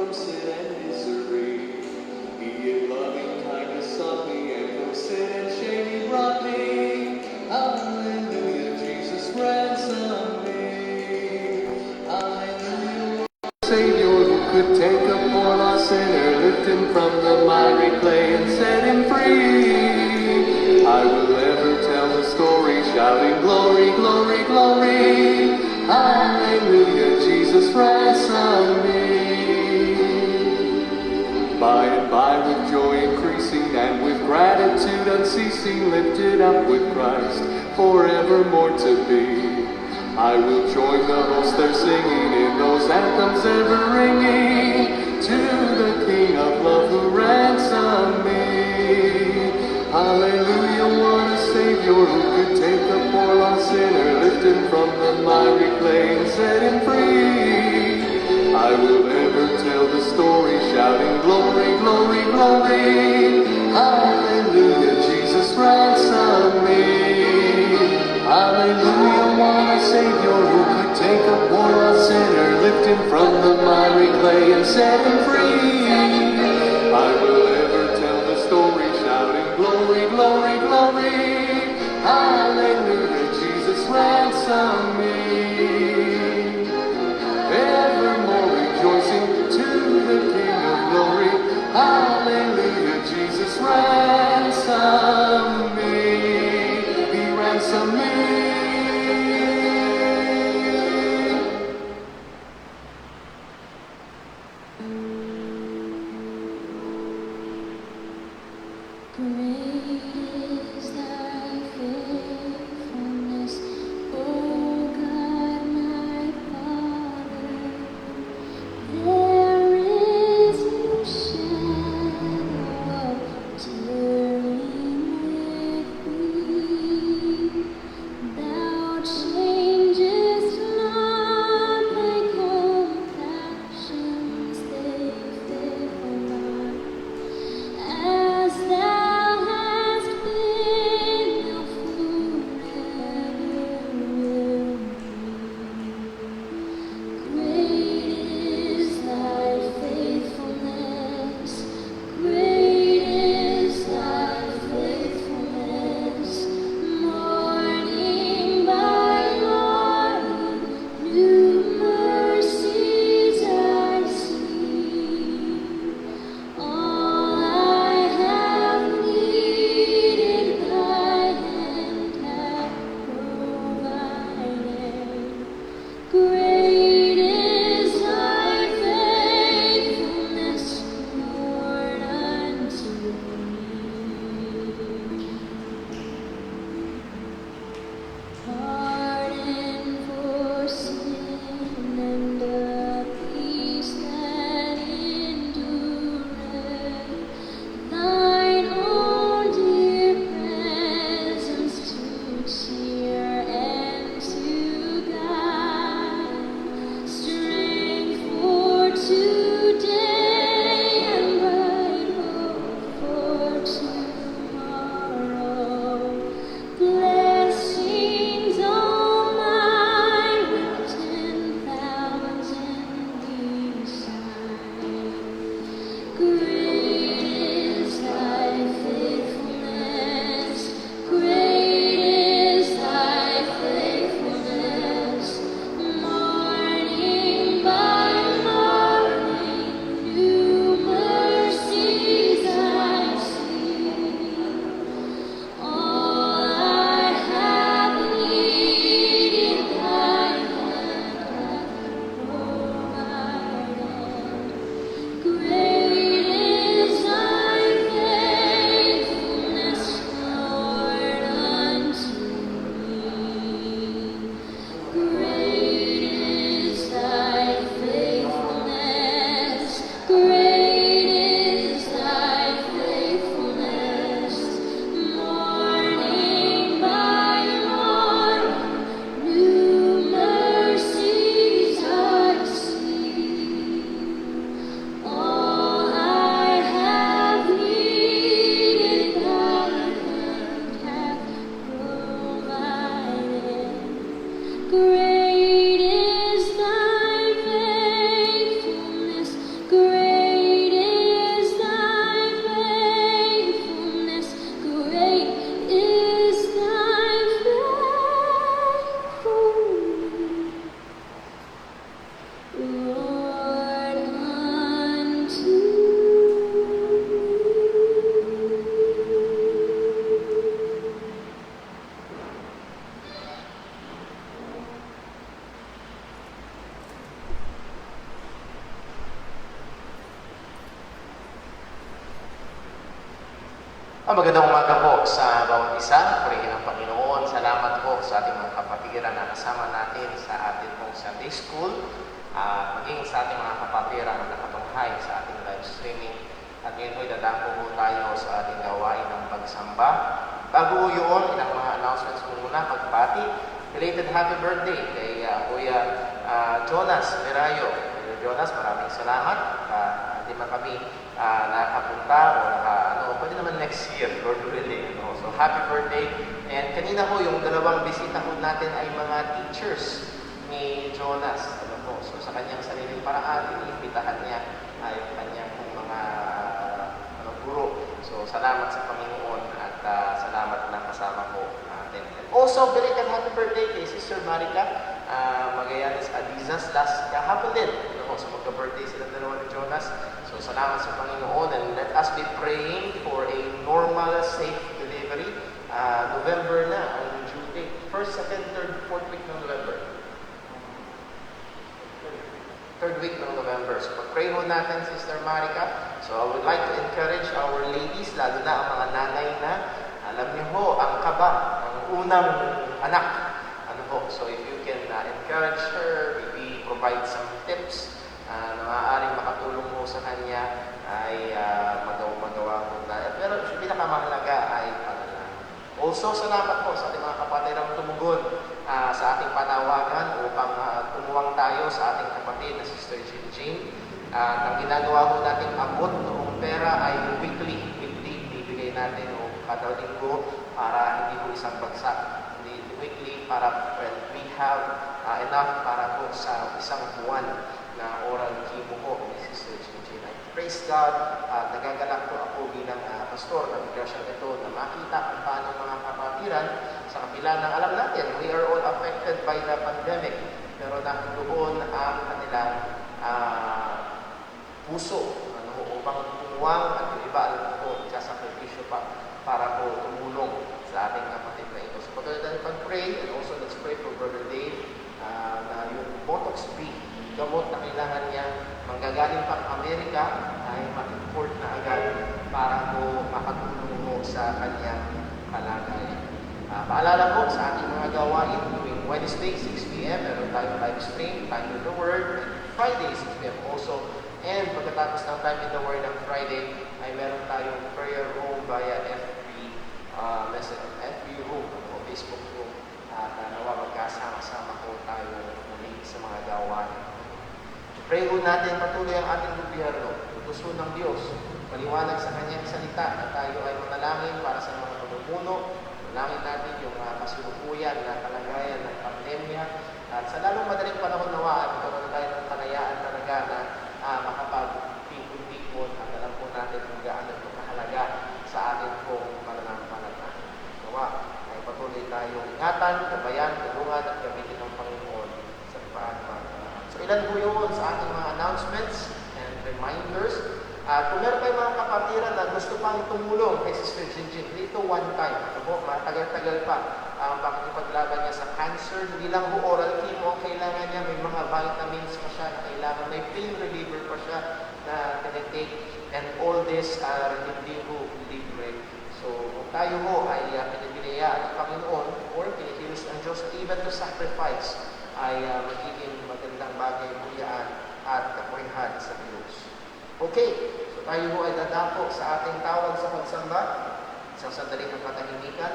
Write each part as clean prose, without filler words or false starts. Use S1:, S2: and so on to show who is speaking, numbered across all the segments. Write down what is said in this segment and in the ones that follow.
S1: from sin and misery. He in loving kindness sought me, and from sin and shame He brought me. Hallelujah, Jesus ransomed me. Hallelujah, Savior who could take a poor lost sinner, lift him from the miry clay and set him free. I will ever tell the story, shouting glory, glory, glory. Hallelujah, Jesus ransomed me. By and by with joy increasing and with gratitude unceasing, lifted up with Christ, forevermore to be. I will join the host there singing in those anthems ever ringing, to the King of love who ransomed me. Hallelujah, what a Savior who could take a poor lost sinner, lift him from the miry clay and set him free. I will ever tell the story, shouting glory, glory, glory. Hallelujah, Jesus ransomed me. Hallelujah, what a Savior who could take a poor lost sinner, lift him from the miry clay and set him free. I will ever tell the story, shouting glory, glory, glory. Hallelujah, Jesus ransomed me. Evermore rejoicing to the King of glory. Hallelujah, Jesus ransomed me. He ransomed me.
S2: Great is thy faithfulness, O God, my Father. There is no shadow of turning with thee. Thou changest not, thy compassions they fail not. As thou hast been, thou forever will be. Great is thy faithfulness, great is thy faithfulness. Morning by morning, new mercies I see. All I have needed, thy hand hath provided. Great is thy faithfulness, Lord, unto me. Pardon for sin and a peace that endureth. Thine own dear presence to cheer and to guide. Strength for today and bright hope for tomorrow. Blessings all mine with 10,000 beside. Great is thy faithfulness, great is thy faithfulness. Morning by morning, new mercies I see. All I have needed, thy hand hath provided. Great
S3: Magandang umaga po sa bawat isa. Purihin ang Panginoon. Salamat po sa ating mga kapatiran na kasama natin sa ating pong Sunday School. Maging sa ating mga kapatiran na nakatunghay sa ating live streaming. At ngayon po idadako po tayo sa ating gawain ng pagsamba. Bago yun, ilang mga announcements po muna. Pagbati, belated happy birthday kay Kuya Jonas Merayo. Kuya Jonas, maraming salamat. Hindi man kami nakapunta o pwede naman next year, Lord willing. So, happy birthday. And kanina po, yung dalawang bisita po natin ay mga teachers ni Jonas. So, sa kanyang sariling paraan, iniimbitahan niya ay kanyang mga guro. So, salamat sa Panginoon at salamat na kasama po natin. Also, belated happy birthday kay Sister Marica Magallanes Adizas last kahapon din. So, magka-birthday sila dalawa ni Jonas. So, salamat sa Panginoon and let us be praying for a normal, safe delivery. November na ang due date. 1st, 2nd, 3rd, 4th week ng November. 3rd week ng November. So, pag-pray mo natin, Sister Marica. So, I would like to encourage our ladies, lalo na ang mga nanay na, alam niyo ho, ang kaba, ang unang anak. So, if you can encourage her, maybe provide some tips na maaaring makatulong mo sa kanya, ay magawa mo na. Pero pinakamahalaga ay panalangin. Also, salamat po sa ating mga kapatirang tumugon sa ating panawagan upang tumuwang tayo sa ating kapatid na Sister Jean. Ang ginagawa ko natin abot noong pera ay weekly, bibigay natin o kada linggo para hindi po isang bagsak. Weekly para when we have enough para po sa isang buwan na oral chemo po ni Sister Jean. Praise God, nagagalak po ako bilang pastor ng iglesia ito na makita kung paano mga kapatiran sa kabila ng alam natin, we are all affected by the pandemic, pero nandoon ang kanilang puso upang tumuwang at yung iba alam po sakripisyo pa para po tumulong sa ating kapatid na ito. So patuloy tayo pag-pray and also let's pray for Brother Dave na yung Botox B, gamot na kailangan niya manggagaling pang Amerika ay ma-import na agad para po makatulong mo sa kanyang kalagayan. Paalala po sa ating mga gawain tuwing Wednesday, 6 p.m. meron tayong live stream, Time in the Word, Friday, 6 p.m. also. And pagkatapos ng Time in the Word ng Friday, ay meron tayong prayer room via FB room o Facebook room at nawa magkasama-sama po tayo muli sa mga gawain. Pray po natin patuloy ang ating gobyerno, utuso ng Diyos, paliwanag sa kanyang salita na tayo ay manalangin para sa mga mamumuno, manalangin natin yung kasalukuyan na kalagayan ng pandemya at sa lalong madaling panahon nawa at magkaroon tayo ng kalayaan talaga na makapag-tipon-tipon at alam po natin kung gaano ito kahalaga sa atin pong pananampalataya. Nawa ay patuloy tayong ingatan, gabayan, tulungan at gamitin ng Panginoon sa paano. So ilan po yun sa ating mga announcements and reminders. Kung meron kayong mga kapatiran na gusto pang tumulong kay Sister Jean, dito one time. Matagal-tagal pa ang pakikipaglaban niya sa cancer. Hindi lang po oral chemo, kailangan niya may mga vitamins pa siya na kailangan. May pain reliever pa siya na tinitake. And all this hindi po libre. So kung tayo mo ay pinipilaya ng Panginoon or pinikilos ng Diyos even to sacrifice ay magiging magandang bagay buyaan at kapurihan sa Diyos. Okay, so tayo po ay dadako sa ating tawag sa pagsamba, isang sandali ng katahimikan,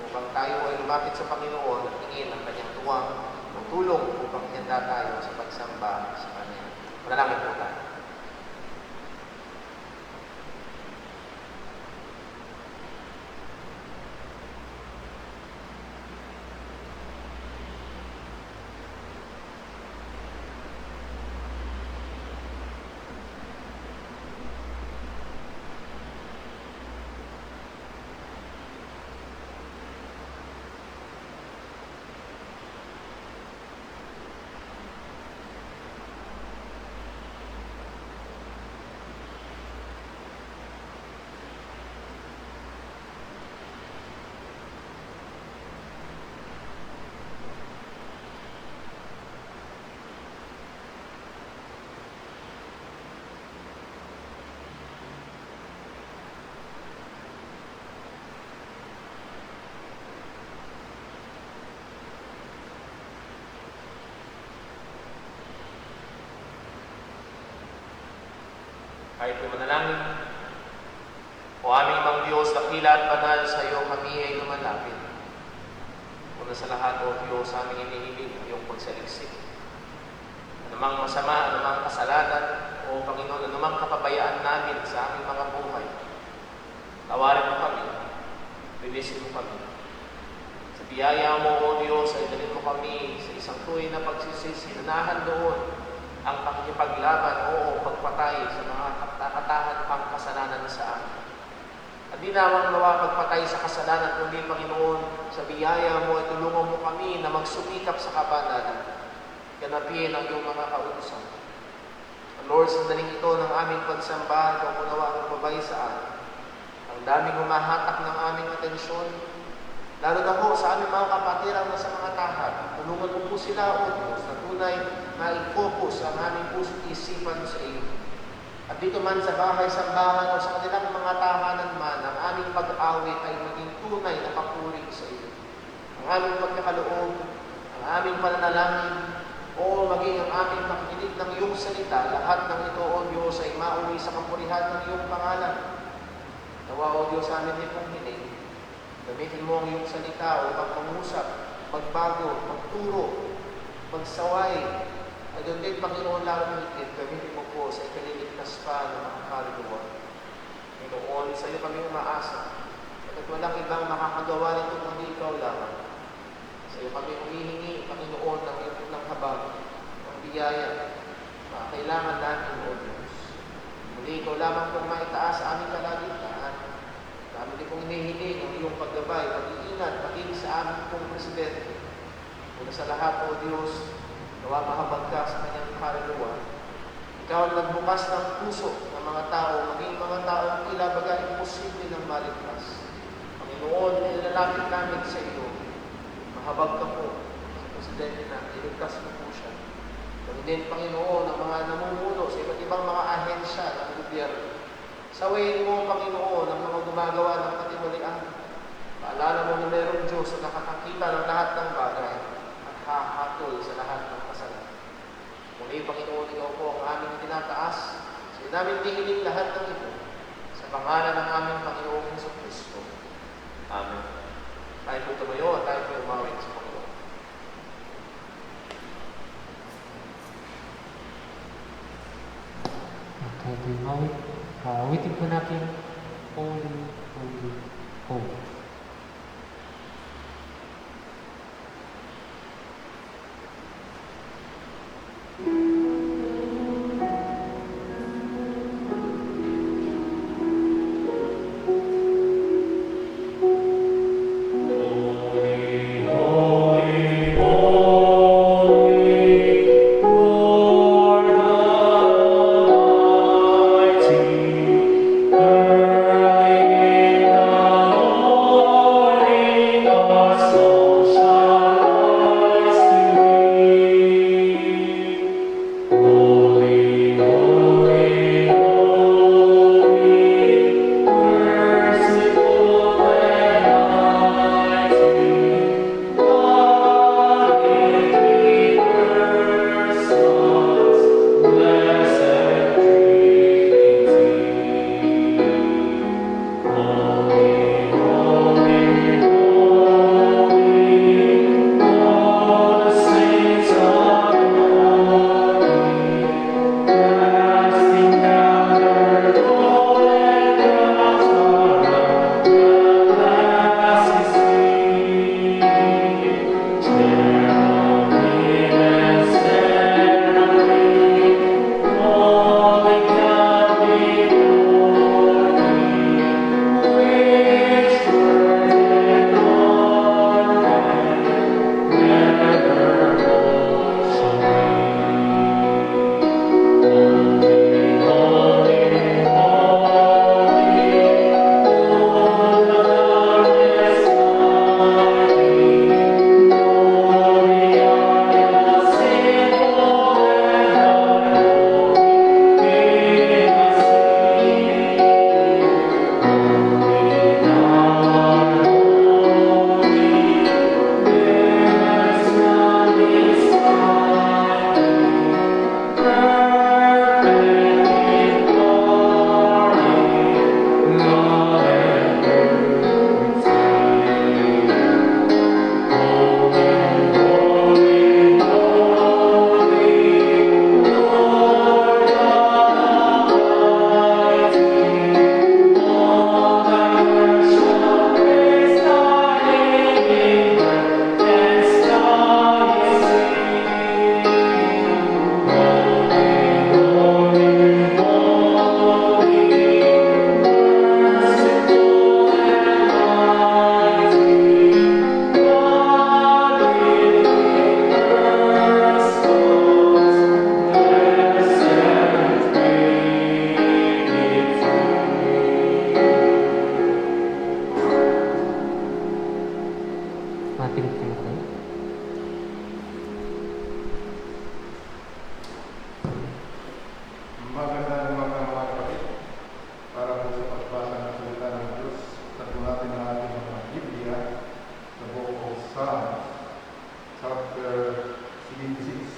S3: upang tayo ay lumapit sa Panginoon at hingin ang kanyang tuwang o tulong upang ihanda tayo sa pagsamba sa Kanya. Manalangin po tayo. Kahit manalangin, o aming mang Diyos, dakila at banal sa iyo kami ay lumalapit. Una sa lahat, O Diyos, aming inihiling ang iyong pagsaliksik. Anumang masama, anumang kasalanan, O Panginoon, anumang kapabayaan namin sa aming mga buhay, tawarin mo kami, linisin mo kami. Sa biyaya mo, O Diyos, ay dalhin mo kami sa isang tuloy na pagsisisi, nanahan doon ang pakikipaglaban o pagpatay sa mga katatahan pang kasalanan sa amin. At di lamang nawa pagpatay sa kasalanan, kundi Panginoon, sa biyaya mo ay tulungan mo kami na magsumikap sa kabanalan, ganapin ang iyong mga kautusan. Lord, sa daling ito ng aming pagsambahan, kung unawa ang babay sa amin, ang daming humahatak ng aming atensyon, lalo na ho sa aming mga kapatiran na sa mga tahan. Tulungan mo po sila, O Diyos, na tunay na i-focus ang aming puso't isipan sa iyo. At dito man sa bahay-sambahan o sa kanilang mga tahanan man, ang aming pag-awit ay maging tunay na papuri sa iyo. Ang aming pagkakaloob, ang aming pananalangin, o maging ang aming pakikinig ng iyong salita, lahat ng ito, O Diyos, ay mauwi sa kapurihan ng iyong pangalan. Nawa, O Diyos, amin din pong hiling. Gamitin mo ang iyong salita upang pangusap, magbago, magturo, magsaway. At doon din, Panginoon, lalo ng higit, gamitin mo po sa ikaliligtas pa ng mga kaluluwa. Panginoon, sa iyo kami umaasa. At walang ibang makakagawa nito kundi ikaw lamang. Sa iyo kami humihingi, Panginoon, ng iyong ng habag, ng biyaya, kailangan natin, O Diyos. Muli ikaw lamang kung maitaas sa aming kalagitnaan. Kami din kong hinihiling ang iyong paggabay, pag-iingat, pati sa aming pong presidente. Una sa lahat, O Diyos, nawa mahabag ka sa kanyang kaluluwa. Ikaw ang nagbukas ng puso ng mga tao, maging mga taong tila baga imposible ng maligtas. Panginoon, nilalapit namin sa iyo. Mahabag ka po sa presidente natin, iligtas mo po siya. Kung din, Panginoon, ang mga namumuno sa iba't ibang mga ahensya ng gobyerno. Sawayin mo, Panginoon, ang mga gumagawa ng katiwalian. Paalala mo na mayroong Diyos na nakakakita ng lahat ng bagay at hahatol sa lahat ng kasalanan. Muli, Panginoon, ikaw po ang aming tinataas. Sa namin hihiling lahat ng ito. Sa pangalan ng aming Panginoong Jesucristo. Amen. Tayo po tumayo at tayo po umawit sa Panginoon.
S4: Tayo po umawit. Awitin po natin Holy, Holy, Holy.
S5: Early in the Magandang mga kapatid, para po sa pagbasa ng salita ng Diyos, tago natin ang ating mga Biblia sa book of Psalms, chapter 76.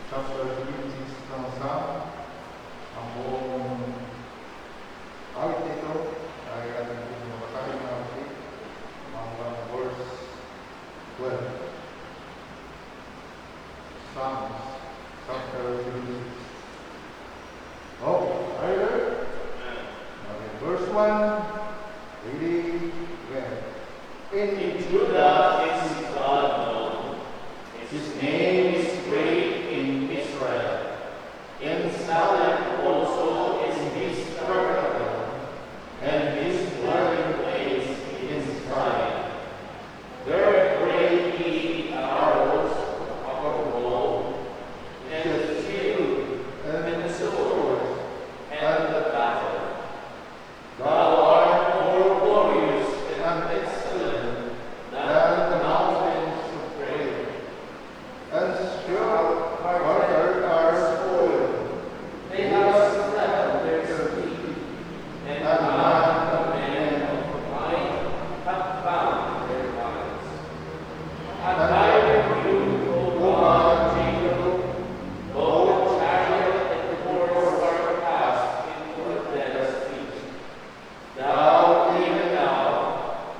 S5: Chapter 76 ng Psalm, ang buong awit nito ay ating pinabasahing mga kapatid, hanggang verse 12. Psalms, chapter 76. Okay, are you there? Okay, verse 1, reading again.
S6: In Judah is God known. His name is great in Israel. In Salem also is his tabernacle, and his dwelling place in Zion. There brake he arrows of gold, and the shield, and the sword, and the battle. Thou art more glorious and excellent than the mountains of praise.
S5: And still water are spoiled.
S6: They have slept their sleep, and not the men of might have found their lives. I guided you, O God, Jacob, though chariot and horse are cast into the dead sea. Thou, even thou,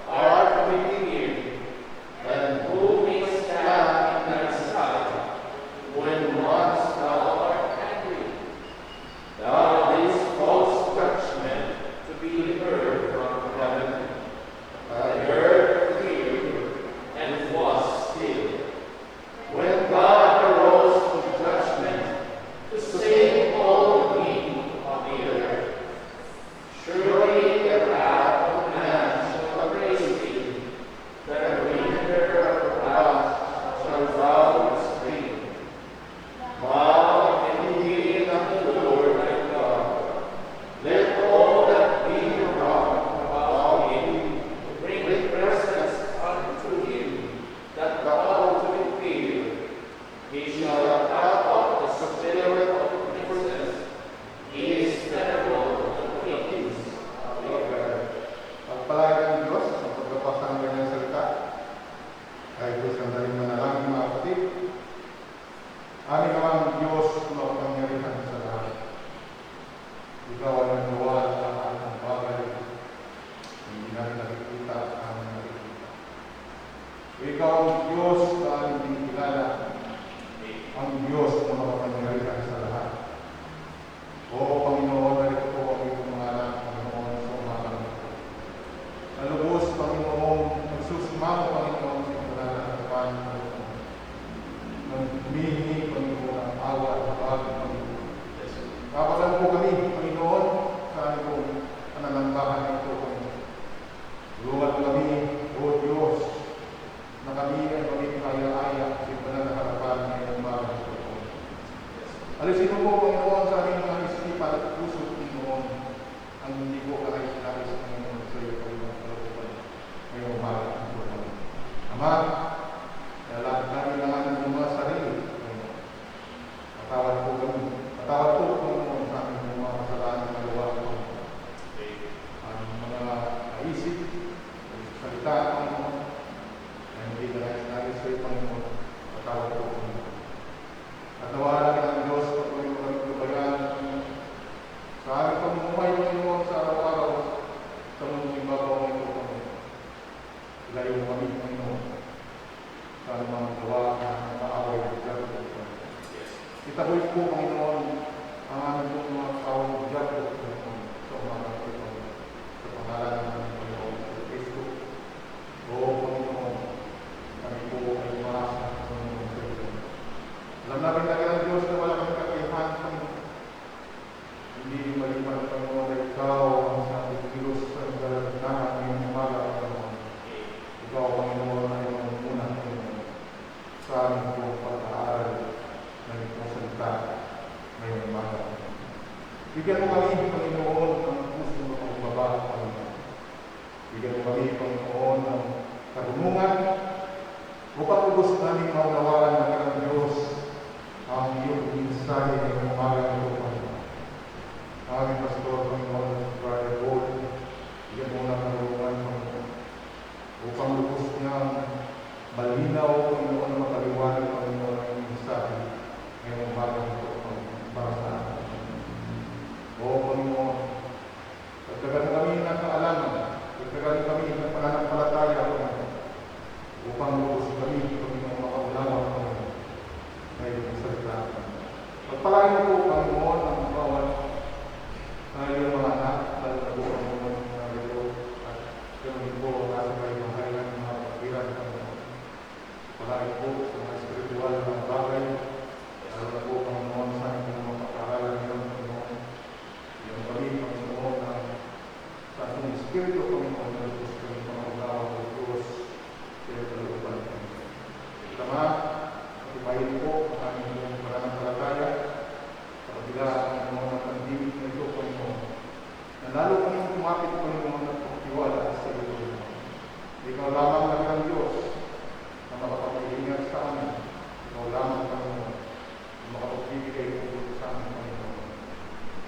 S6: art revered, and who may stand in thy sight when once thou art angry? Thou didst cause judgment to be heard from heaven. The earth cleared and was still. When God arose from judgment to save all the people of the earth, surely the wrath of man shall praise thee, the remainder of the wrath shall thou restrain. Bow and kneel unto the Lord thy God. Let all that be around about him bring presents unto him, that thou to fear. He shall cut off the spirit of princes. He is terrible to kings of the earth.
S5: Pagpalain ng Diyos sa pagbabasa ng kanyang salita, ay Diyos ang daling manalangin mga kapatid. Aming amang Diyos na makapangyarihan sa lahat. Ikaw ang nagawa sa lahat ng bagay, hindi namin nakikita at aming nakikita. Ikaw ang Diyos na aming kinikilala, ang Diyos na makapangyarihan sa lahat. O Panginoon, narito po ang iyong mga anak, Panginoon, sa umaga ng ito. Nalubos, Panginoon, nagsusumamo, Panginoon, sa mga natapan, Panginoon. Humihingi, Panginoon, ang awa at pagkakas, Panginoon. Kapalan po kami, Panginoon, sa aming pananambahan ng ito, Panginoon. Tulungan mo kami, O Diyos, na kami ay maging kaya-aya sa pananaharapan ng iyong umaga ng ito, Panginoon. Alisin mo po, Panginoon, sa aming mga isipan at puso, Panginoon, ang hindi ko kahit-nais, Panginoon, sa iyo, Panginoon, ngayong umaga ng ito, Panginoon. Ama, kailangan namin lang ang mga sarili, Panginoon. Patawad po kami. Patawad po, Panginoon, sa aming mga kasalanan na nagawa, Panginoon. Ang mga naisip, salita, Panginoon, na hindi kahit-nais sa iyo, Panginoon. Patawad po, Panginoon. At nawalan ka ng Diyos, Panginoon, kami kabayan, sa aming pamumuhay, Panginoon, sa araw-araw, sa mundong ibabaw ng ito, Panginoon. Ilayo mo kami, Panginoon, sa mga gawa ng kaaway ng Diyan, Panginoon. Itaboy po, Panginoon, ang aming mga kaaway ng Diyan, Panginoon, sa umaga ng ito, sa pangalan ng Panginoon, sa Kristo. O Panginoon, kami po ay umaasa, Panginoon, sa ito. Alam namin na ng Diyos na wala kami kakayahan, Panginoon. Hindi maliban, Panginoon, na ikaw ang sa ating Diyos sa dalamdaman ngayong umaga, Panginoon. Ikaw, Panginoon, ay muna, Panginoon, sa aming buong pag-aaral ng itong salita ngayong umaga. Bigyan mo kami, Panginoon, ng puso ng pagbaba, Panginoon. Bigyan mo kami, Panginoon, ng karunungan upang ubos namin maunawaan ng Diyos ang iyong mensahe ng umaga ng Panginoon. Aming pastor, Panginoon, Brother Paul, bigyan mo ng karunungan, Panginoon, upang lubos niyang malinaw, Panginoon, na makaliwanag, Panginoon, ang iyong mensahe ngayong umaga ng Panginoon para sa atin. O Panginoon, pagkagan kami ng kaalaman, pagkagan kami ng pananampalataya, Panginoon, upang lubos kami, Panginoon, makaunawa, Panginoon, ngayon ang salita. Pagpalain mo po, Panginoon, ang bawat iyong mga anak, lalo na po, Panginoon, na ito, at ganoon po, nasa kayo bahay ng mga pagkiran, Panginoon. Pagpalain po sa mga spiritual na bagay, lalo na po, Panginoon, sa aming mga pag-aaralan ngayon, Panginoon. Yung kami, Panginoon, sa ating Espiritu, Panginoon, na lubos kami pangalawa ng Diyos, kaya kalooban. Tama, ibahin po ang aming pananampalataya sa kabila ng mga pandemic na ito, Panginoon, na lalo kami kumapit, Panginoon, at pagtiwala sa iyo, Panginoon. Ikaw lamang lang ang Diyos na makapag-iingat sa amin. Ikaw lamang, Panginoon, na makapagbibigay ng sa amin, Panginoon.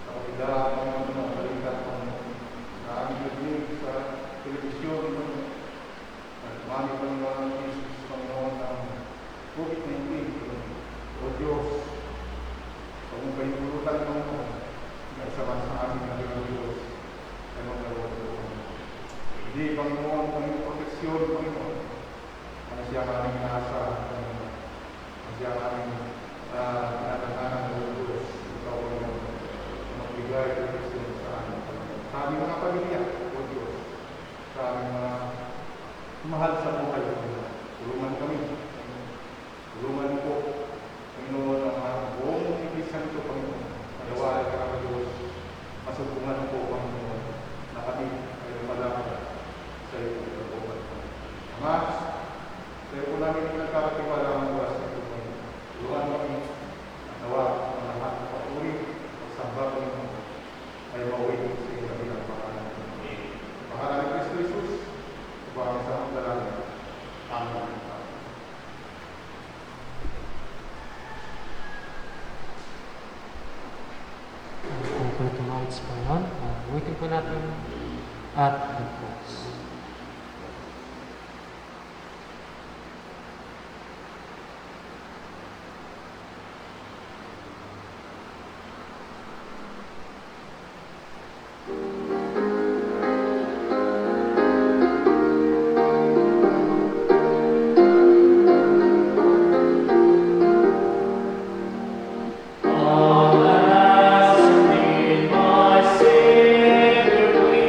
S5: Sa kabila ng mga balita, Panginoon, na aming nagdinig sa telebisyon, Panginoon, at mami, Panginoon, ang Jesus, Panginoon, ang COVID-19, O Diyos, huwag mong pinulutan, Panginoon, na isama sa amin na rin, Diyos, ay maglalawag ko, Panginoon. Hindi, Panginoon, ang iyong proteksyon, Panginoon, ang siya aming nasa, Panginoon, ang siya aming tinatananan ng Diyos, ikaw, Panginoon, na magbigay proteksyon sa amin, Panginoon. Sa aming mga pamilya, O Diyos, sa aming mga mahal sa buhay, Panginoon. Tulungan kami, tulungan po, Panginoon, ang buong Iglesia nito, Panginoon. Manawalan ka kami, Diyos. Masupungan po, Panginoon, na kami ay lumalapit sa iyo, Panginoon. Ama, sa iyo po namin nagkakatiwala ang oras sa iyo, Panginoon. Tulungan kami, at nawa ang lahat ng papuri, pagsamba, Panginoon, ay mauwi sa iyo na bilang pangalan. Sa pangalan ni Kristo Jesus, sa pangalan sa mga dalangin. Amen.
S4: For tonight's Panginoon, ulitin po natin at mag-pause.
S6: My Savior, we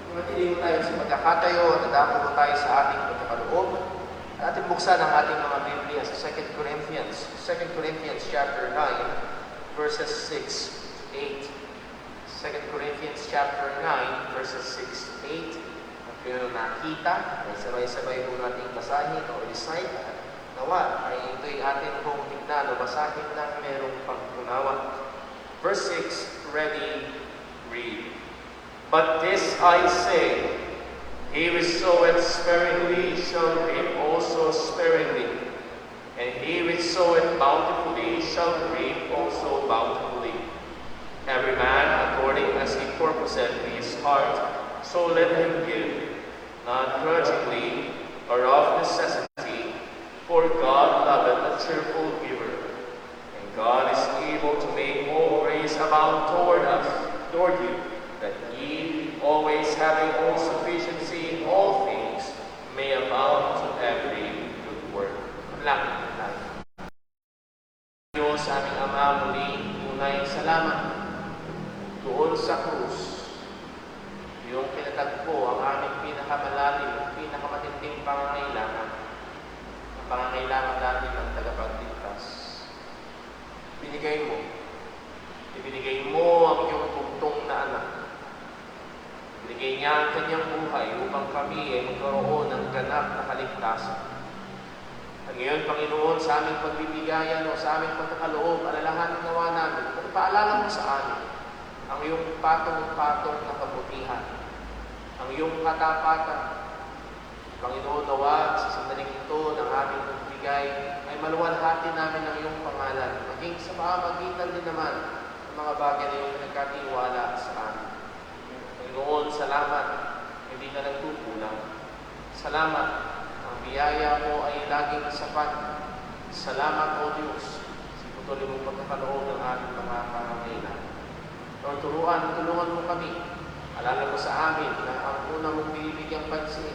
S3: Manatili mo tayo sa pagkakatayo at nadako mo tayo sa ating pagkakaloob. At ating buksan ang ating mga Biblia sa 2 Corinthians chapter 9, verses 6, 8. 2 Corinthians chapter 9, verses 6, 8. At kung nakita, ay sabay-sabay po nating basahin o recite. At nawa, ay ito'y atin pong tignan o basahin na merong pagkunawa. Verse 6, ready, read. But this I say, he who soweth sparingly shall reap also sparingly, and he which soweth bountifully shall reap also bountifully. Every man according as he purposeth in his heart, so let him give, not grudgingly or of necessity, for God loveth a cheerful giver. And God is able to make all grace abound toward you, that ye, always having all sufficiency in all things, may abound to every good work. Manalangin tayo. Diyos, aming Ama, muli tunay salamat doon sa krus. Yung pinatagpo ang aming pinakamalalim, pinakamatinding pangangailangan, ang pangangailangan natin ng tagapagligtas. Ibinigay mo ang iyong bugtong na anak. Binigay niya ang kanyang buhay upang kami ay magkaroon ng ganap na kaligtasan. At ngayon, Panginoon, sa aming pagbibigayan o sa aming pagkakaloob, alalahanin nawa namin, at paalala mo sa amin ang iyong patong-patong na kabutihan, ang iyong katapatan. Panginoon, nawa sa sandaling ito ng aming pagbigay ay maluwalhati namin ang iyong pangalan, maging sa pamamagitan din naman ng mga bagay na iyong pinagkatiwala sa amin. Panginoon, salamat, hindi ka nagkukulang. Salamat, ang biyaya mo ay laging sapat. Salamat, O Diyos, sa patuloy mong pagkakaloob ng aming mga pangangailangan. Lord, tulungan mo kami. Alala mo sa amin na ang una mong binibigyang pansin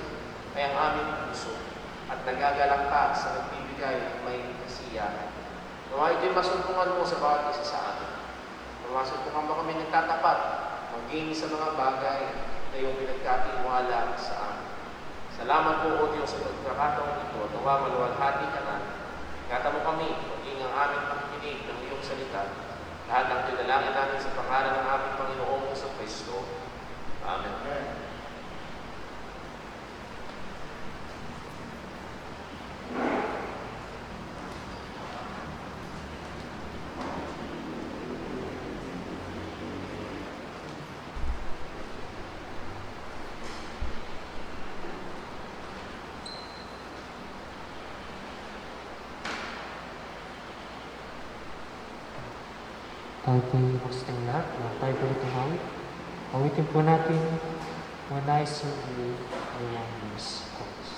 S3: ay ang aming puso at nagagalak ka sa nagbibigay ng may kasiyahan. Nawa ito'y masuntungan mo sa bawat isa sa amin. Masuntungan mo kami nagtatapat maging sa mga bagay na iyong pinagkatiwala sa amin. Salamat po, O Diyos, sa pagkakataong ito. Nawa maluwalhati ka na. Ingatan mo kami, maging ang aming pakikinig ng iyong salita. Lahat ng tinalangin namin sa pangalan ng aming Panginoong Jesucristo. Amen.
S4: Tayo po yung hosting lahat. Tayo po itong hawit. Hawitin po natin When I Serve You, I Am His Cause.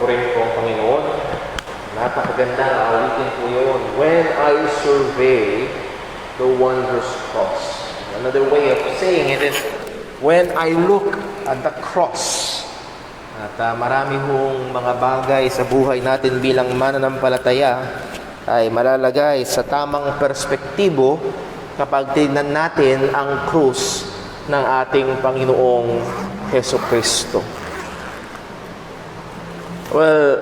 S3: Purihin po ang Panginoon. Napakagandang awitin po yun. When I survey the wondrous cross. Another way of saying it is, when I look at the cross. At marami hong mga bagay sa buhay natin bilang mananampalataya ay malalagay sa tamang perspektibo kapag tingnan natin ang krus ng ating Panginoong Hesukristo. Well,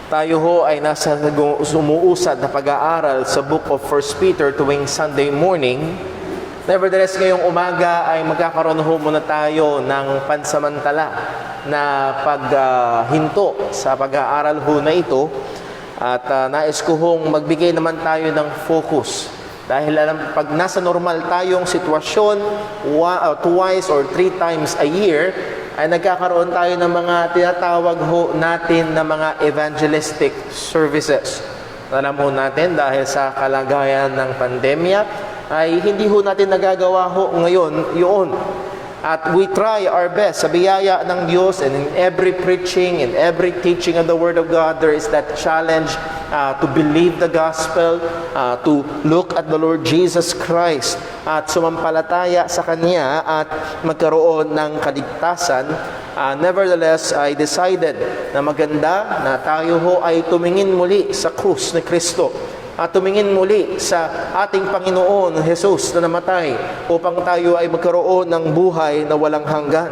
S3: tayo ho ay nasa sumuusad na pag-aaral sa book of 1 Peter tuwing Sunday morning. Nevertheless, ngayong umaga ay magkakaroon ho muna tayo ng pansamantala na paghinto sa pag-aaral ho na ito. At nais ko hong magbigay naman tayo ng focus. Dahil alam, pag nasa normal tayong sitwasyon, twice or 3 times a year, ay nagkakaroon tayo ng mga tinatawag ho natin na mga evangelistic services. Alam ho natin dahil sa kalagayan ng pandemya ay hindi ho natin nagagawa ho ngayon yun. At we try our best sa biyaya ng Diyos, and in every preaching, in every teaching of the Word of God, there is that challenge to believe the gospel, to look at the Lord Jesus Christ, at sumampalataya sa Kanya at magkaroon ng kaligtasan. Nevertheless, I decided na maganda na tayo ho ay tumingin muli sa krus ni Kristo at tumingin muli sa ating Panginoon Jesus na namatay upang tayo ay magkaroon ng buhay na walang hanggan.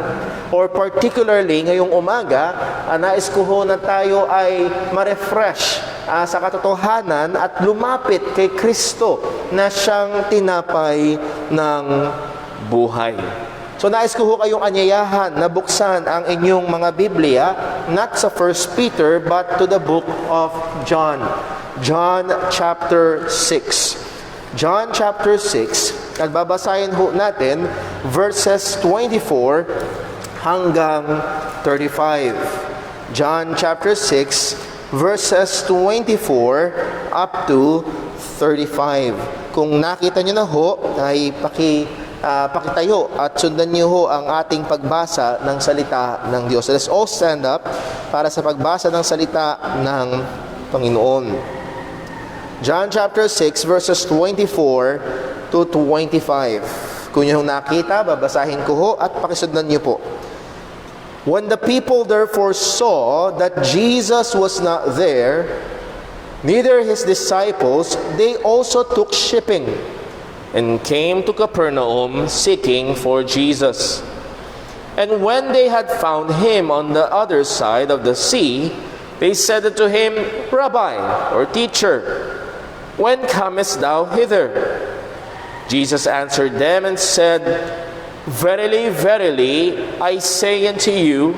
S3: Or particularly ngayong umaga, nais ko ho na tayo ay ma-refresh sa katotohanan at lumapit kay Kristo na siyang tinapay ng buhay. So nais ko ho kayong anyayahan na buksan ang inyong mga Biblia, not sa 1 Peter but to the book of John. John chapter 6. John chapter 6, nagbabasahin ho natin verses 24 hanggang 35. John chapter 6, verses 24 up to 35. Kung nakita nyo na ho, ay pakitayo at sundan niyo ho ang ating pagbasa ng salita ng Diyos. Let's all stand up para sa pagbasa ng salita ng Panginoon. John chapter 6 verses 24 to 25. Kung niyo nakita, babasahin ko ho at pakisundan niyo po. When the people therefore saw that Jesus was not there, neither his disciples, they also took shipping and came to Capernaum seeking for Jesus. And when they had found him on the other side of the sea, they said unto him, Rabbi, or teacher, when comest thou hither? Jesus answered them and said, Verily, verily, I say unto you,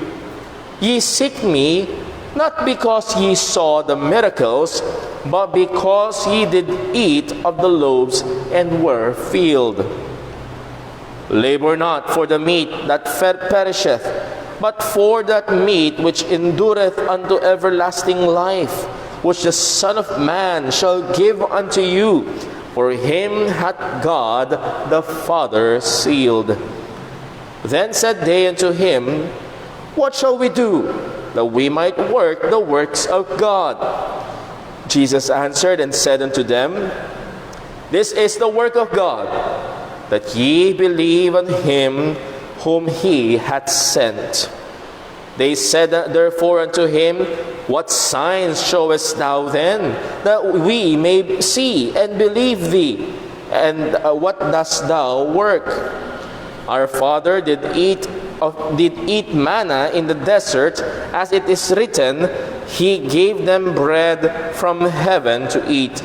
S3: ye seek me, not because ye saw the miracles, but because ye did eat of the loaves and were filled. Labor not for the meat that perisheth, but for that meat which endureth unto everlasting life, which the Son of Man shall give unto you, for him hath God the Father sealed. Then said they unto him, What shall we do, that we might work the works of God? Jesus answered and said unto them, This is the work of God, that ye believe on him whom he hath sent. They said therefore unto him, What signs showest thou then, that we may see and believe thee? And what dost thou work? Our father did eat manna in the desert, as it is written, He gave them bread from heaven to eat.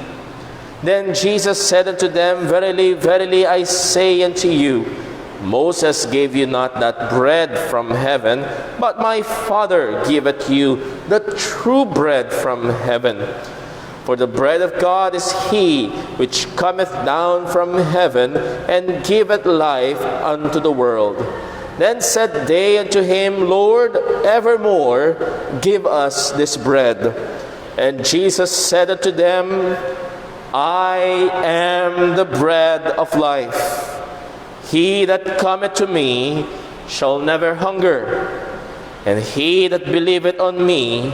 S3: Then Jesus said unto them, Verily, verily, I say unto you, Moses gave you not that bread from heaven, but my Father giveth you the true bread from heaven. For the bread of God is he which cometh down from heaven, and giveth life unto the world. Then said they unto him, Lord, evermore give us this bread. And Jesus said unto them, I am the bread of life. He that cometh to me shall never hunger, And he that believeth on me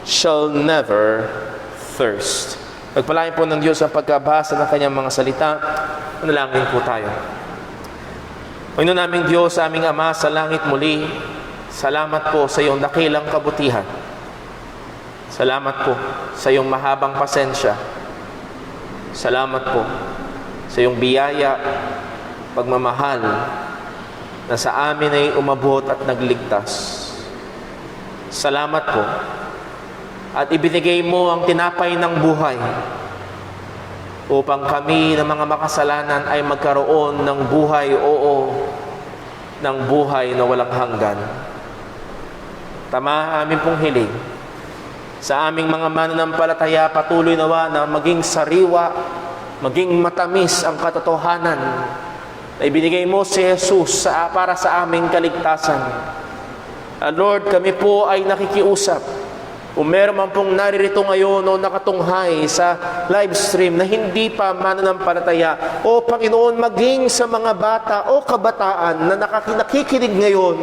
S3: shall never thirst. Pagpalain po ng Diyos ang pagkabasa ng kanyang mga salita. Manalangin po tayo. Panginoon naming Diyos, aming Ama sa langit muli, salamat po sa iyong dakilang kabutihan. Salamat po sa iyong mahabang pasensya. Salamat po sa iyong biyaya, pagmamahal na sa amin ay umabot at nagligtas. Salamat po at ibinigay mo ang tinapay ng buhay upang kami na mga makasalanan ay magkaroon ng buhay, ng buhay na walang hanggan. Tama amin pong hiling. Sa aming mga mananampalataya, patuloy nawa na maging sariwa, maging matamis ang katotohanan na ibinigay mo si Jesus para sa aming kaligtasan. Lord, kami po ay nakikiusap. Kung meron man pong naririto ngayon o nakatunghay sa live stream na hindi pa mananampalataya, o Panginoon, maging sa mga bata o kabataan na nakikinig ngayon,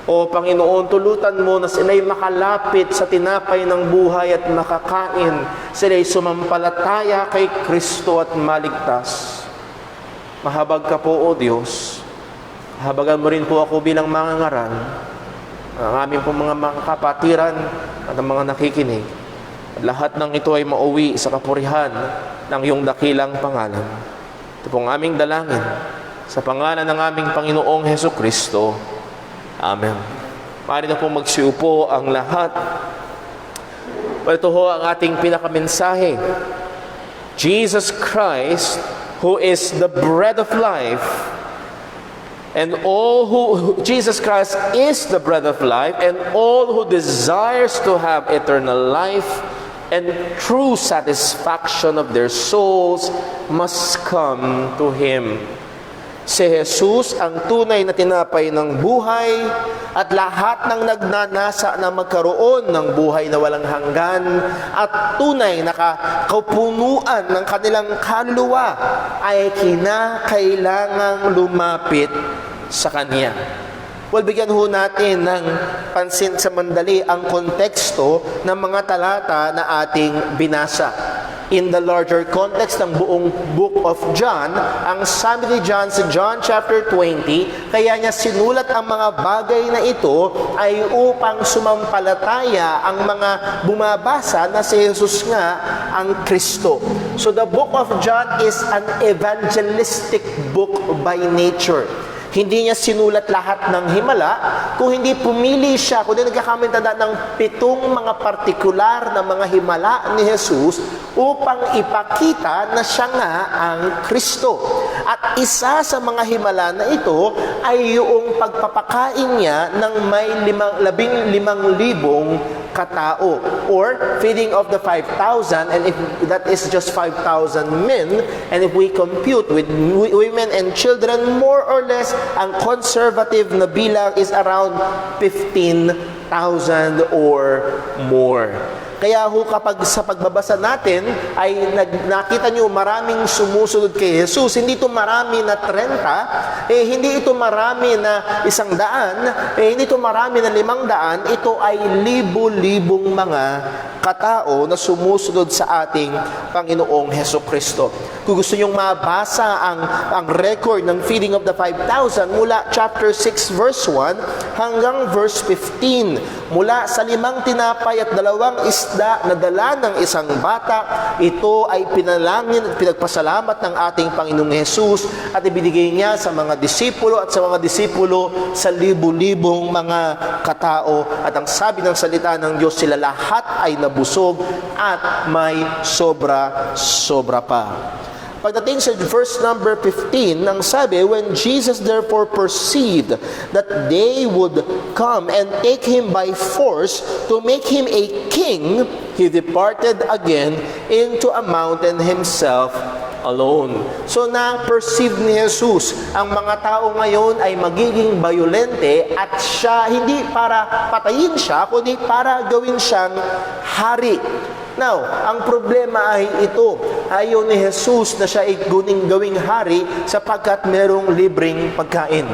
S3: o Panginoon, tulutan mo na sila'y makalapit sa tinapay ng buhay at makakain. Sila'y sumampalataya kay Kristo at maligtas. Mahabag ka po, O Diyos. Habagan mo rin po ako bilang mangangaral. Ang aming pong mga kapatiran at ang mga nakikinig. At lahat ng ito ay mauwi sa kapurihan ng iyong dakilang pangalan. Ito pong aming dalangin sa pangalan ng aming Panginoong Heso Kristo. Amen. Maaari na po magsiupo ang lahat. Ito ho ang ating pinakamensahe. Jesus Christ, who is the bread of life, and Jesus Christ is the bread of life, and all who desires to have eternal life and true satisfaction of their souls must come to Him. Si Jesus ang tunay na tinapay ng buhay at lahat ng nagnanasa na magkaroon ng buhay na walang hanggan at tunay na kapunuan ng kanilang kaluluwa ay kinakailangang lumapit sa Kanya. Well, bigyan ho natin ng pansin sa mandali ang konteksto ng mga talata na ating binasa. In the larger context ng buong book of John, ang sabi ni John sa John chapter 20, kaya niya sinulat ang mga bagay na ito ay upang sumampalataya ang mga bumabasa na si Jesus nga ang Kristo. So the book of John is an evangelistic book by nature. Hindi niya sinulat lahat ng himala, kung hindi pumili siya, kung hindi nagkakamentanda ng 7 mga partikular na mga himala ni Jesus upang ipakita na siya nga ang Kristo. At isa sa mga himala na ito ay yung pagpapakain niya ng may 15,000 katao, or feeding of the 5,000, and if that is just 5,000 men, and if we compute with women and children, more or less ang conservative na bilang is around 15,000 or more. Kaya ho kapag sa pagbabasa natin ay nakita nyo maraming sumusunod kay Jesus, hindi ito marami na 30, hindi ito marami na 100, hindi ito marami na 500, ito ay libo-libong mga katao na sumusunod sa ating Panginoong Hesukristo. Kung gusto nyong mabasa ang record ng feeding of the 5,000 mula chapter 6 verse 1 hanggang verse 15, mula sa 5 tinapay at 2 isda na dala ng isang bata, ito ay pinalangin at pinagpasalamat ng ating Panginoong Jesus at ibinigay niya sa mga disipulo at sa mga disipulo sa libu-libong mga katao. At ang sabi ng salita ng Diyos, sila lahat ay nabusog at may sobra-sobra pa. Pagdating sa verse number 15, nang sabi, when Jesus therefore perceived that they would come and take him by force to make him a king, he departed again into a mountain himself alone. So na-perceive ni Jesus, ang mga tao ngayon ay magiging bayolente at siya, hindi para patayin siya, kundi para gawin siyang hari. Now, ang problema ay ito. Ayaw ni Jesus na siya ay gawing hari sapagkat merong libreng pagkain.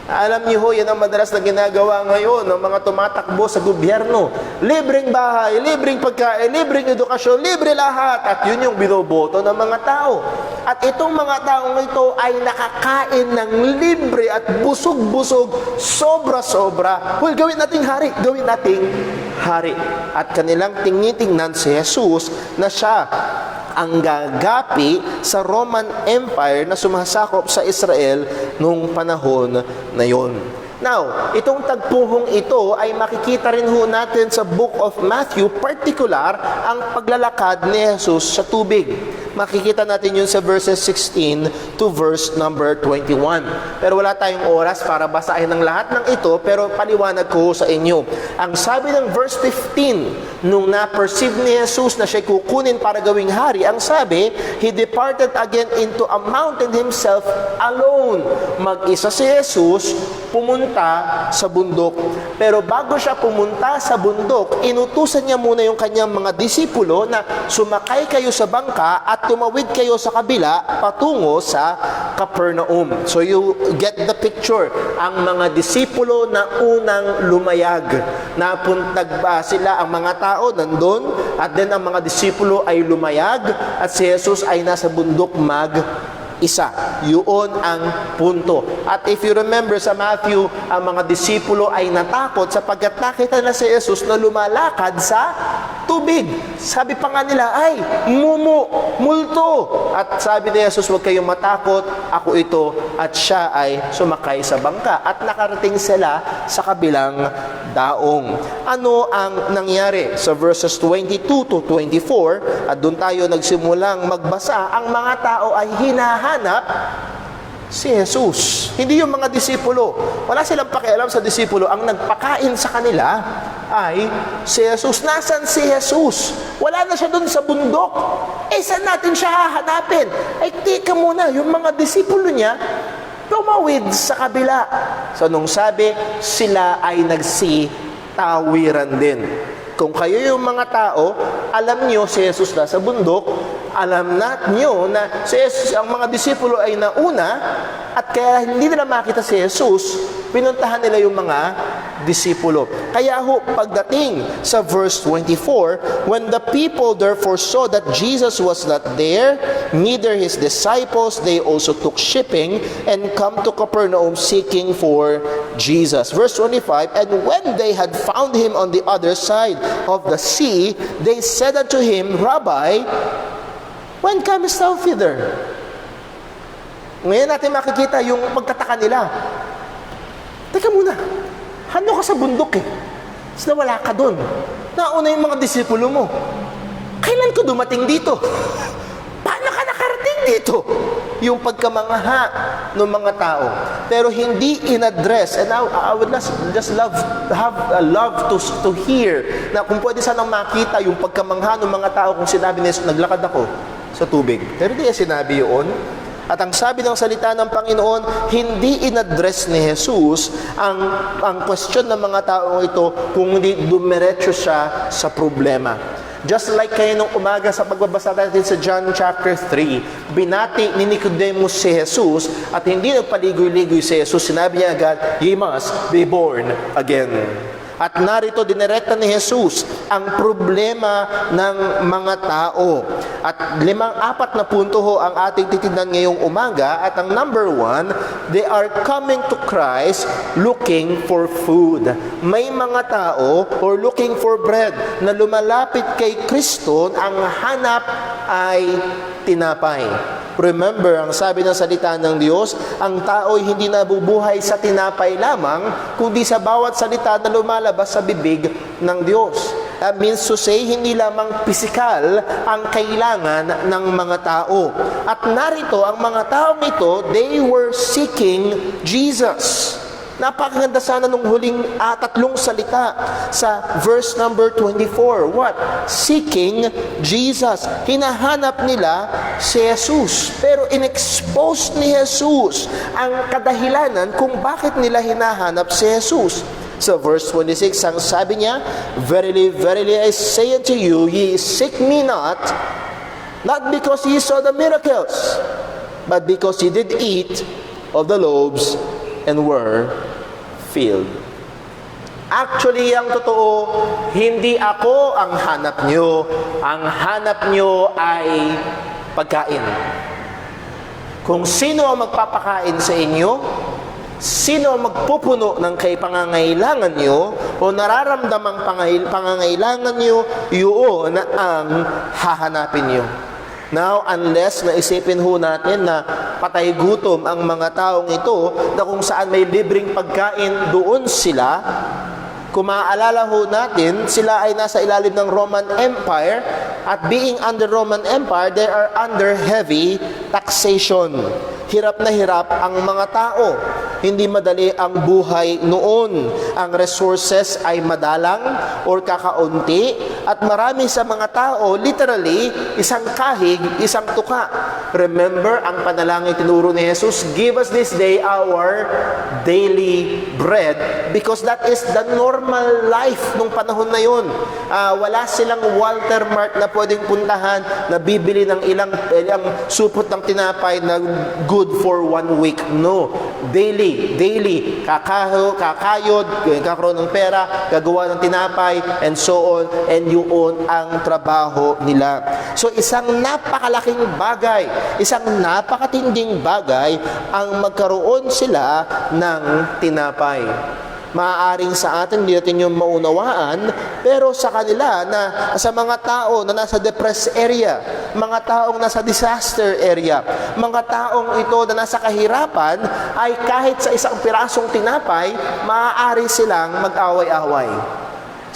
S7: Alam niyo ho, yan ang madalas na ginagawa ngayon ng mga tumatakbo sa gobyerno. Libreng bahay, libreng pagkain, libreng edukasyon, libre lahat. At yun yung binoboto ng mga tao. At itong mga taong ito ay nakakain ng libre at busog-busog, sobra-sobra. Well, gawin nating hari, gawin nating hari. At kanilang tinitingnan si Jesus na siya ang gagapi sa Roman Empire na sumasakop sa Israel nung panahon na yon. Now, itong tagpuhong ito ay makikita rin ho natin sa Book of Matthew, particular ang paglalakad ni Jesus sa tubig. Makikita natin yun sa verses 16 to verse number 21. Pero wala tayong oras para basahin ng lahat ng ito, pero paliwanag ko sa inyo. Ang sabi ng verse 15, nung na-perceive ni Jesus na siya kukunin para gawing hari, ang sabi, He departed again into a mountain himself alone. Mag-isa si Jesus, pumunta sa bundok. Pero bago siya pumunta sa bundok, inutusan niya muna yung kanyang mga disipulo na sumakay kayo sa bangka at tumawid kayo sa kabila patungo sa Capernaum. So you get the picture. Ang mga disipulo na unang lumayag. Napuntag ba sila, ang mga tao nandun, at then ang mga disipulo ay lumayag at si Jesus ay nasa bundok isa. Yun ang punto. At if you remember sa Matthew, ang mga disipulo ay natakot sapagkat nakita na si Jesus na lumalakad sa tubig. Sabi pa nga nila, ay, multo. At sabi ni Jesus, huwag kayong matakot, ako ito. At siya ay sumakay sa bangka. At nakarating sila sa kabilang daong. Ano ang nangyari? Sa verses 22 to 24, at doon tayo nagsimulang magbasa, ang mga tao ay hinahanap si Jesus. Hindi yung mga disipulo. Wala silang pakialam sa disipulo. Ang nagpakain sa kanila ay si Jesus. Nasaan si Jesus? Wala na siya doon sa bundok. Saan natin siya hahanapin? Ay, tika muna. Yung mga disipulo niya, tumawid sa kabila. So, nung sabi, sila ay nagsitawiran din. Kung kayo yung mga tao, alam nyo si Jesus na sa bundok, alam nyo na si Jesus, ang mga disipulo ay nauna, at kaya hindi nila makita si Jesus, pinuntahan nila yung mga disipulo. Kaya ho, pagdating sa verse 24, when the people therefore saw that Jesus was not there, neither his disciples, they also took shipping and come to Capernaum seeking for Jesus. Verse 25, and when they had found him on the other side of the sea, they said unto him, Rabbi, when comest thou thither? Ngayon natin makikita yung pagtataka nila. Teka muna, ano ka sa bundok eh? Tapos nawala ka doon. Nauna yung mga disipulo mo. Kailan ko dumating dito? Paano ka nakarating dito? Yung pagkamangha ng mga tao. Pero hindi in-address. And I would just love to hear na kung pwede sanang makita yung pagkamangha ng mga tao kung sinabi niya, naglakad ako sa tubig. Pero hindi niya sinabi yun. At ang sabi ng salita ng Panginoon, hindi in-address ni Jesus ang question ng mga taong ito kung hindi dumiretso siya sa problema. Just like kayo nung umaga sa pagbabasa natin sa John chapter 3, binati ni Nicodemus si Jesus at hindi nagpaligoy-ligoy si Jesus. Sinabi niya agad, "Ye must be born again." At narito dinirekta ni Jesus ang problema ng mga tao. At 4 na punto ho ang ating titignan ngayong umaga. At ang number 1, they are coming to Christ looking for food. May mga tao or looking for bread na lumalapit kay Kristo, ang hanap ay tinapay. Remember, ang sabi ng salita ng Diyos, ang tao ay hindi nabubuhay sa tinapay lamang, kundi sa bawat salita na lumalabas sa bibig ng Diyos. That means to say, hindi lamang pisikal ang kailangan ng mga tao. At narito, ang mga taong ito, they were seeking Jesus. Napakaganda sana nung huling 3 salita sa verse number 24. What? Seeking Jesus. Hinahanap nila si Jesus. Pero in-expose ni Jesus ang kadahilanan kung bakit nila hinahanap si Jesus. Sa verse 26, ang sabi niya, Verily, verily, I say unto you, ye seek me not because ye saw the miracles, but because ye did eat of the loaves and were filled. Actually, ang totoo, hindi ako ang hanap nyo. Ang hanap nyo ay pagkain. Kung sino ang magpapakain sa inyo, sino ang magpupuno ng pangangailangan nyo o nararamdamang pangangailangan nyo, yun ang hahanapin nyo. Now, unless naisipin ho natin na patay gutom ang mga taong ito, na kung saan may libreng pagkain, doon sila. Kung maaalala ho natin, sila ay nasa ilalim ng Roman Empire, at being under Roman Empire, they are under heavy taxation. Hirap na hirap ang mga tao. Hindi madali ang buhay noon. Ang resources ay madalang or kakaunti, at marami sa mga tao, literally, isang kahig, isang tuka. Remember ang panalangin tinuro ni Jesus, give us this day our daily bread, because that is the normal life nung panahon na yun. Wala silang Walter Mart na pwedeng puntahan na bibili ng ilang supot ng tinapay na good for 1 week. No. Daily, kakayod, kakaroon ng pera, gagawa ng tinapay, and so on, and yun ang trabaho nila. So, isang napakalaking bagay, isang napakatinding bagay ang magkaroon sila ng tinapay. Maaaring sa atin, hindi natin yung maunawaan, pero sa kanila, sa mga tao na nasa depressed area, mga taong nasa disaster area, mga taong ito na nasa kahirapan, ay kahit sa isang pirasong tinapay, maaari silang mag-away-away.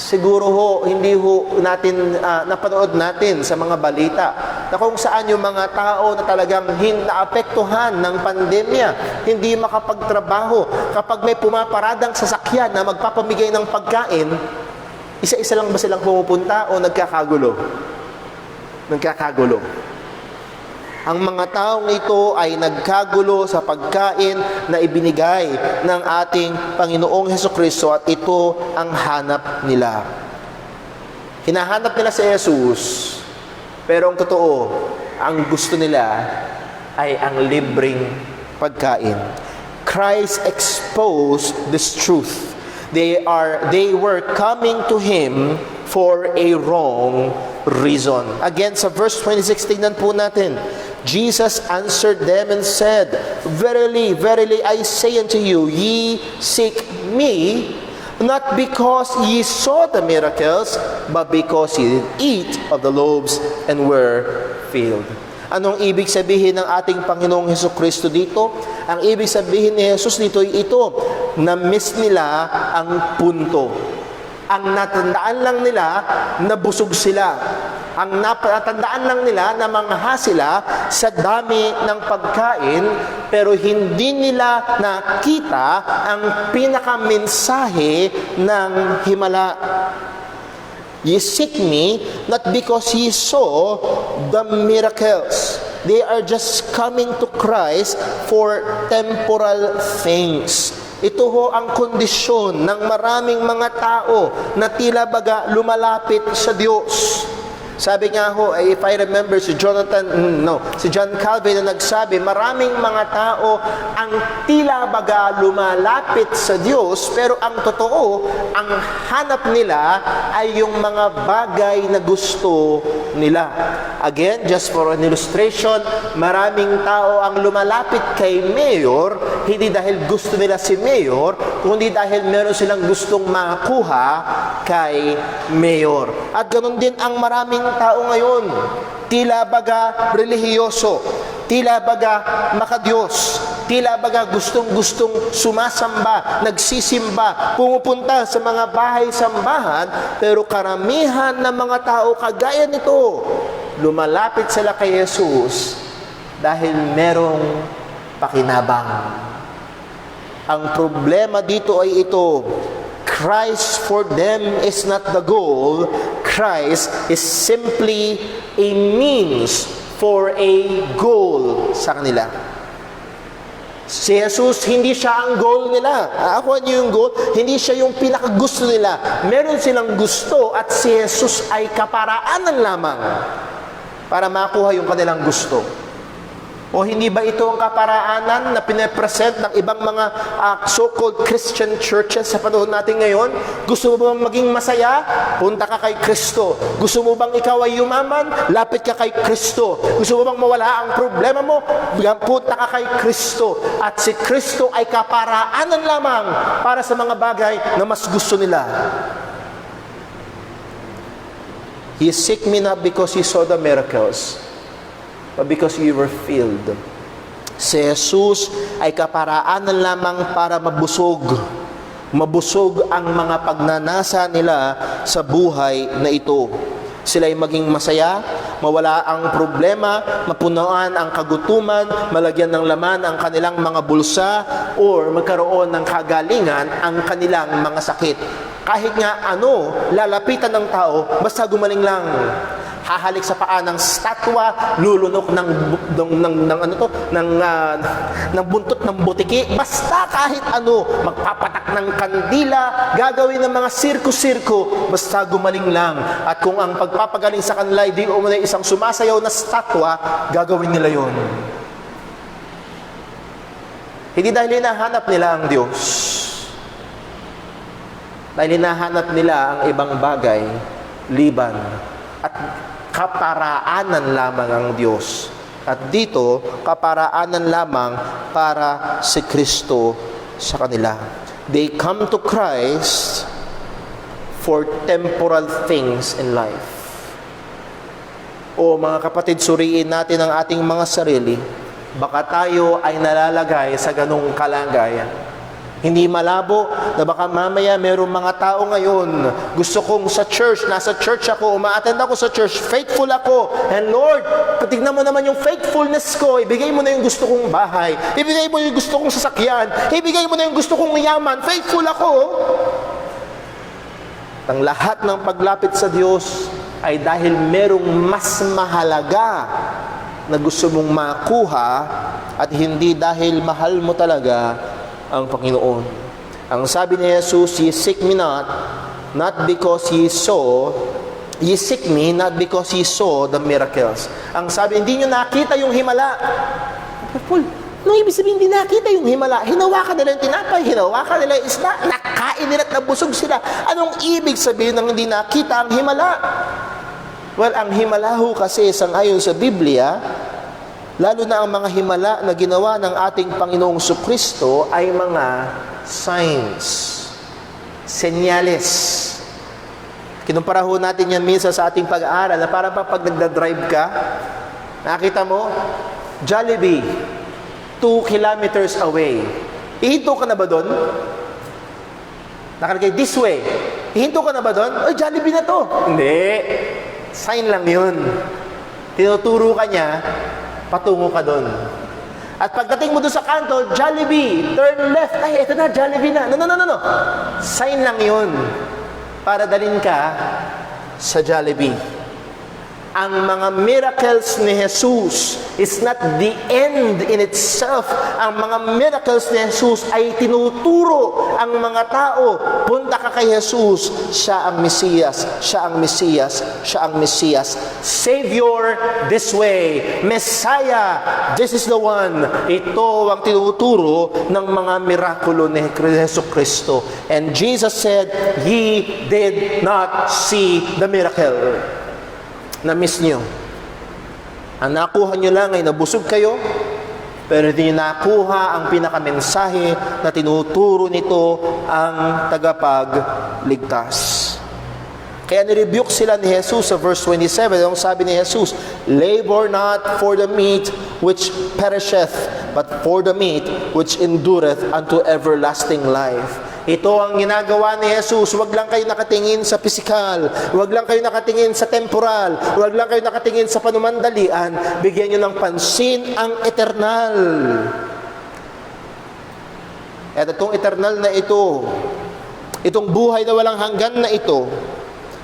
S7: Siguro ho, hindi ho natin, napanood natin sa mga balita na kung saan yung mga tao na talagang naapektuhan ng pandemya, hindi makapagtrabaho. Kapag may pumaparadang sasakyan na magpapamigay ng pagkain, isa-isa lang ba silang pumupunta o nagkakagulo? Nagkakagulo. Ang mga taong ito ay nagkagulo sa pagkain na ibinigay ng ating Panginoong Hesukristo, at ito ang hanap nila. Hinahanap nila si Jesus, pero ang totoo, ang gusto nila ay ang libreng pagkain. Christ exposed this truth. They were coming to Him for a wrong reason. Again, sa verse 26, tingnan po natin. Jesus answered them and said, Verily, verily, I say unto you, ye seek me, not because ye saw the miracles, but because ye did eat of the loaves and were filled. Anong ibig sabihin ng ating Panginoong Hesukristo dito? Ang ibig sabihin ni Jesus dito ay ito, na-miss nila ang punto. Ang natandaan lang nila na busog sila. Ang natandaan lang nila na mangha sila sa dami ng pagkain, pero hindi nila nakita ang pinakamensahe ng himala. Ye seek me not because ye saw the miracles. They are just coming to Christ for temporal things. Ito ho ang kondisyon ng maraming mga tao na tila baga lumalapit sa Diyos. Sabi nga ho, if I remember, si John Calvin na nagsabi, maraming mga tao ang tila baga lumalapit sa Diyos, pero ang totoo, ang hanap nila ay yung mga bagay na gusto nila. Again, just for an illustration, maraming tao ang lumalapit kay Mayor, hindi dahil gusto nila si Mayor, kundi dahil meron silang gustong makuha kay Mayor. At ganun din ang maraming tao ngayon, tila baga relihiyoso, tila baga makadiyos, tila baga gustong-gustong sumasamba, nagsisimba, pumupunta sa mga bahay-sambahan, pero karamihan ng mga tao kagaya nito, lumalapit sila kay Jesus dahil merong pakinabang. Ang problema dito ay ito, Christ for them is not the goal. Christ is simply a means for a goal sa kanila. Si Jesus, hindi siya ang goal nila. Ako niyo yung goal, hindi siya yung pinakagusto nila. Meron silang gusto at si Jesus ay kaparaanan lamang para makuha yung kanilang gusto. O hindi ba ito ang kaparaanan na pinepresent ng ibang mga so-called Christian churches sa panahon natin ngayon? Gusto mo bang maging masaya? Punta ka kay Kristo. Gusto mo bang ikaw ay yumaman? Lapit ka kay Kristo. Gusto mo bang mawala ang problema mo? Punta ka kay Kristo. At si Kristo ay kaparaanan lamang para sa mga bagay na mas gusto nila. He seek me not because he saw the miracles, but because you were filled. Si Jesus ay kaparaanan lamang para mabusog. Mabusog ang mga pagnanasa nila sa buhay na ito. Sila ay maging masaya, mawala ang problema, mapunuan ang kagutuman, malagyan ng laman ang kanilang mga bulsa, or magkaroon ng kagalingan ang kanilang mga sakit. Kahit nga lalapitan ng tao, basta gumaling lang. Hahalik sa paa ng statwa, lulunok ng buntot ng butiki, basta kahit magpapatak ng kandila, gagawin ng mga sirko-sirko, basta gumaling lang. At kung ang pagpapagaling sa kanila ay di umunay isang sumasayaw na statwa, gagawin nila yon. Hindi dahil hinahanap nila ang Diyos, dahil hinahanap nila ang ibang bagay, liban at kaparaanan lamang ang Diyos. At dito, kaparaanan lamang para si Kristo sa kanila. They come to Christ for temporal things in life. O mga kapatid, suriin natin ang ating mga sarili. Baka tayo ay nalalagay sa ganung kalagayan. Hindi malabo na baka mamaya merong mga tao ngayon, gusto kong sa church, nasa church ako, umaattend ako sa church, faithful ako, and Lord, patignan mo naman yung faithfulness ko, ibigay mo na yung gusto kong bahay, ibigay mo yung gusto kong sasakyan, ibigay mo na yung gusto kong yaman, faithful ako. Ang lahat ng paglapit sa Diyos ay dahil merong mas mahalaga na gusto mong makuha at hindi dahil mahal mo talaga ang Panginoon. Ang sabi ni Jesus, ye seek me not because ye seek me not because ye saw the miracles. Ang sabi, hindi nyo nakita yung himala. Paul, anong ibig sabihin hindi nakita yung himala? Hinawakan nila yung tinapay, hinawakan nila yung isda, nakain nila at nabusog sila. Anong ibig sabihin ng hindi nakita ang himala? Well, ang himala ho kasi sangayon sa Biblia, lalo na ang mga himala na ginawa ng ating Panginoong Kristo ay mga signs, senyales. Kinumpara ho natin yan minsan sa ating pag-aaral na parang pag nagda-drive ka, nakita mo, Jollibee, 2 kilometers away. Ihinto ka na ba doon? Nakalagay, this way. Ihinto ka na ba doon? Ay, Jollibee na to. Hindi. Sign lang yun. Tinuturo ka niya, patungo ka doon. At pagdating mo doon sa kanto, Jollibee, turn left. Ay, ito na, Jollibee na. No. Sign lang yun para dalhin ka sa Jollibee. Ang mga miracles ni Jesus is not the end in itself. Ang mga miracles ni Jesus ay tinuturo ang mga tao. Punta ka kay Jesus. Siya ang Mesiyas. Siya ang Mesiyas. Siya ang Mesiyas. Savior, this way. Messiah, this is the one. Ito ang tinuturo ng mga mirakulo ni Jesu Kristo. And Jesus said, ye did not see the miracle. Na-miss nyo. Ang nakuha nyo lang ay nabusog kayo, pero hindi nyo nakuha ang pinakamensahe na tinuturo nito ang tagapagligtas. Kaya nirebuke sila ni Jesus sa verse 27. Ang sabi ni Jesus, labor not for the meat which perisheth, but for the meat which endureth unto everlasting life. Ito ang ginagawa ni Jesus. Huwag lang kayo nakatingin sa pisikal. Huwag lang kayo nakatingin sa temporal. Huwag lang kayo nakatingin sa panumandalian. Bigyan nyo ng pansin ang eternal. At itong eternal na ito, itong buhay na walang hanggan na ito,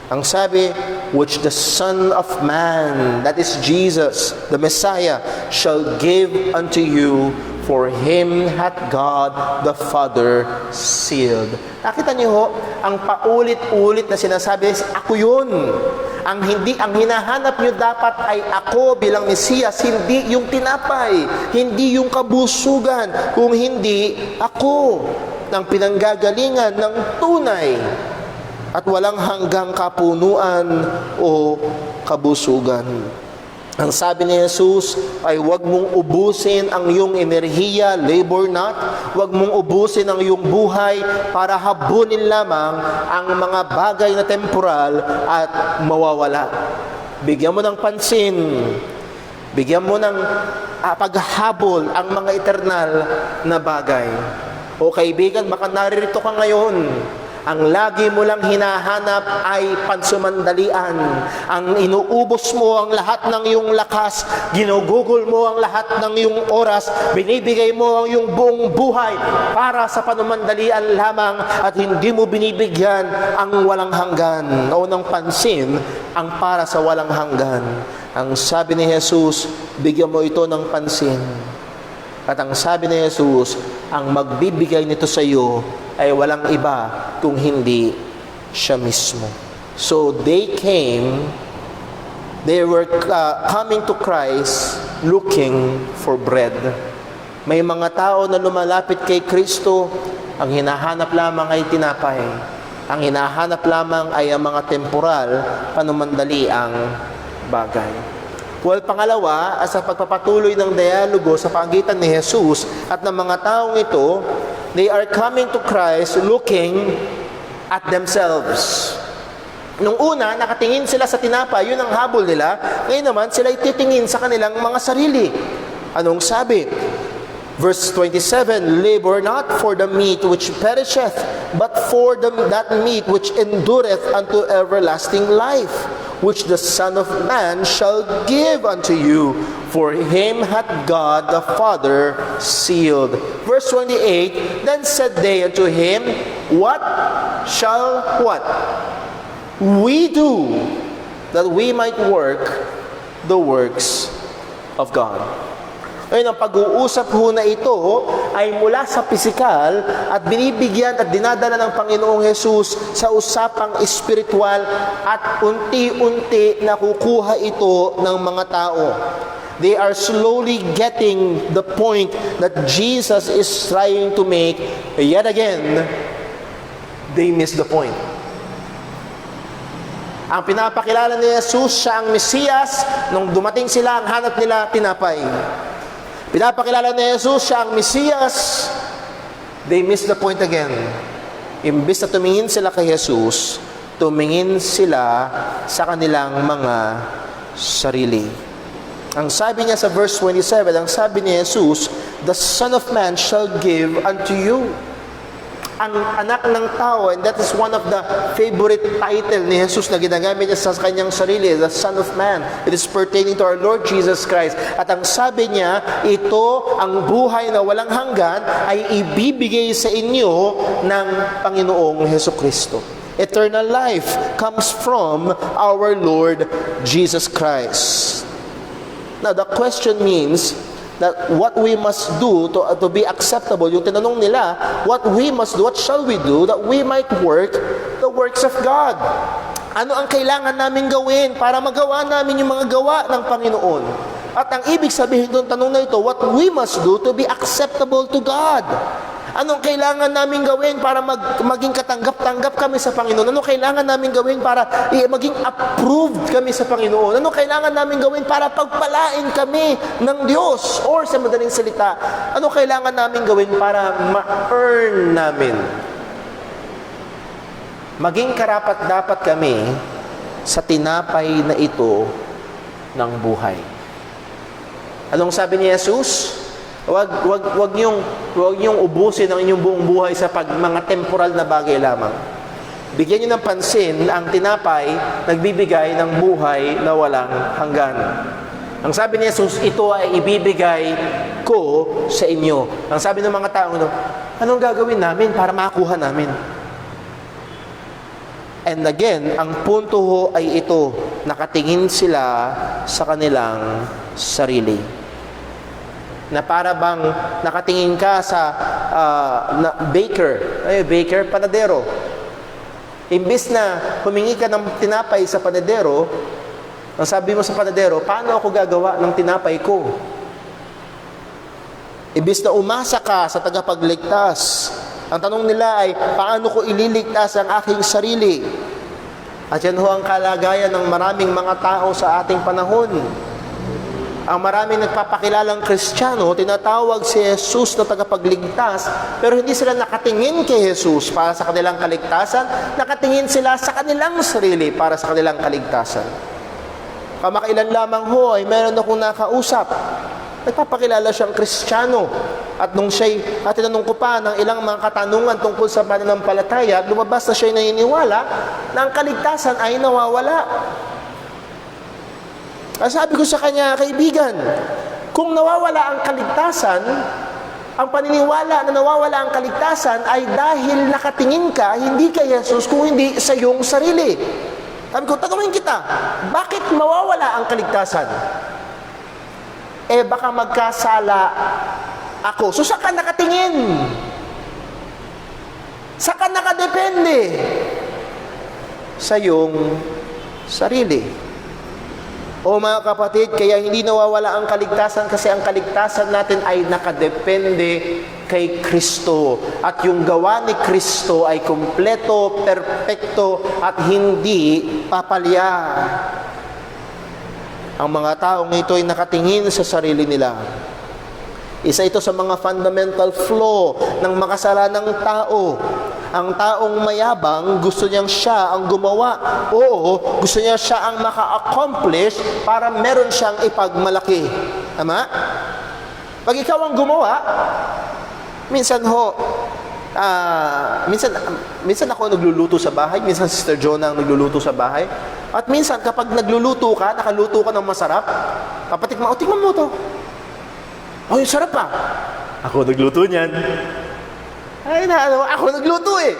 S7: ang sabi, which the Son of Man, that is Jesus, the Messiah, shall give unto you for him hath God the Father sealed. Nakita niyo ho, ang paulit-ulit na sinasabi is, ako yun. Ang hinahanap niyo dapat ay ako bilang Mesiyas, hindi yung tinapay, hindi yung kabusugan, kung hindi ako ng pinanggagalingan ng tunay at walang hanggang kapunuan o kabusugan. Ang sabi ni Jesus ay huwag mong ubusin ang iyong enerhiya, labor not. Huwag mong ubusin ang iyong buhay para habunin lamang ang mga bagay na temporal at mawawala. Bigyan mo ng pansin, bigyan mo ng paghabol ang mga eternal na bagay. O kaibigan, baka naririto ka ngayon, ang lagi mo lang hinahanap ay pansumandalian. Ang inuubos mo ang lahat ng iyong lakas, ginugugol mo ang lahat ng iyong oras, binibigay mo ang iyong buong buhay para sa panumandalian lamang at hindi mo binibigyan ang walang hanggan. O ng pansin, ang para sa walang hanggan. Ang sabi ni Jesus, bigyan mo ito ng pansin. At ang sabi ni Jesus, ang magbibigay nito sa iyo ay walang iba kung hindi siya mismo. So they were coming to Christ looking for bread. May mga tao na lumalapit kay Kristo, ang hinahanap lamang ay tinapay. Ang hinahanap lamang ay ang mga temporal, panumandaliang bagay. Well, pangalawa, sa pagpapatuloy ng dialogo sa pagitan ni Jesus at ng mga taong ito, they are coming to Christ looking at themselves. Nung una, nakatingin sila sa tinapay, yun ang habol nila. Ngayon naman, sila ititingin sa kanilang mga sarili. Anong sabi? Verse 27, labor not for the meat which perisheth, but for that meat which endureth unto everlasting life, which the Son of Man shall give unto you, for him hath God the Father sealed. Verse 28, then said they unto him, what shall we do, that we might work the works of God? Ngayon, ang pag-uusap ho na ito ay mula sa pisikal at binibigyan at dinadala ng Panginoong Jesus sa usapang espiritual at unti-unti nakukuha ito ng mga tao. They are slowly getting the point that Jesus is trying to make. Yet again, they miss the point. Ang pinapakilala ni Jesus, siya ang Mesiyas. Nung dumating sila, ang hanap nila, tinapay. Pinapakilala ni Jesus, siya ang Mesiyas. They miss the point again. Imbis na tumingin sila kay Jesus, tumingin sila sa kanilang mga sarili. Ang sabi niya sa verse 27, ang sabi ni Jesus, the Son of Man shall give unto you. Ang anak ng tao, and that is one of the favorite title ni Jesus na ginagamit niya sa kanyang sarili, the Son of Man. It is pertaining to our Lord Jesus Christ. At ang sabi niya, ito ang buhay na walang hanggan ay ibibigay sa inyo ng Panginoong Hesukristo. Eternal life comes from our Lord Jesus Christ. Now, the question means that what we must do to be acceptable. Yung tinanong nila, what we must do, what shall we do that we might work the works of God? Ano ang kailangan namin gawin para magawa namin yung mga gawa ng Panginoon? At ang ibig sabihin ng tanong na ito, what we must do to be acceptable to God? Anong kailangan namin gawin para maging katanggap-tanggap kami sa Panginoon? Anong kailangan namin gawin para maging approved kami sa Panginoon? Anong kailangan namin gawin para pagpalain kami ng Diyos? Or sa madaling salita, anong kailangan namin gawin para ma-earn namin? Maging karapat-dapat kami sa tinapay na ito ng buhay. Anong sabi ni Jesus? Wag niyong ubusin ang inyong buong buhay sa mga temporal na bagay lamang. Bigyan niyo ng pansin ang tinapay nagbibigay ng buhay na walang hanggan. Ang sabi ni Jesus, ito ay ibibigay ko sa inyo. Ang sabi ng mga tao, anong gagawin namin para makuha namin? And again, ang punto ho ay ito, nakatingin sila sa kanilang sarili. na para bang nakatingin ka sa baker, panadero. Imbis na humingi ka ng tinapay sa panadero, ang sabi mo sa panadero, paano ako gagawa ng tinapay ko? Imbis na umasa ka sa tagapagligtas, ang tanong nila ay, paano ko ililigtas ang aking sarili? At yan ho ang kalagayan ng maraming mga tao sa ating panahon. Ang maraming nagpapakilalang Kristiyano, tinatawag si Jesus na tagapagligtas, pero hindi sila nakatingin kay Jesus para sa kanilang kaligtasan, nakatingin sila sa kanilang sarili para sa kanilang kaligtasan. Kamakailan lamang ho ay meron akong nakausap. Nagpapakilala siyang Kristiyano. At nung siya'y tinanong ko pa ng ilang mga katanungan tungkol sa pananampalataya, lumabas na siya'y naniniwala na ang kaligtasan ay nawawala. Sabi ko sa kanya, kaibigan, kung nawawala ang kaligtasan, ang paniniwala na nawawala ang kaligtasan ay dahil nakatingin ka, hindi kay Jesus, kung hindi sa iyong sarili. Sabi ko, tanungin kita, bakit mawawala ang kaligtasan? Baka magkasala ako. So, saan ka nakatingin? Saan ka nakadepende? Sa iyong sarili. O mga kapatid, kaya hindi nawawala ang kaligtasan kasi ang kaligtasan natin ay nakadepende kay Kristo. At yung gawa ni Kristo ay kumpleto, perpekto, at hindi papalya. Ang mga taong ito ay nakatingin sa sarili nila. Isa ito sa mga fundamental flaw ng makasalanang tao. Ang taong mayabang, gusto niyang siya ang gumawa. Oo, gusto niya siya ang maka-accomplish para meron siyang ipagmalaki. Tama? Pag ikaw ang gumawa, minsan ako nagluluto sa bahay, minsan Sister Jonah ang nagluluto sa bahay, at minsan kapag nagluluto ka, nakaluto ka ng masarap, papatikman, tikman mo to. Oh, yung sarap pa. Ako nagluto niyan. Ako nagluto eh.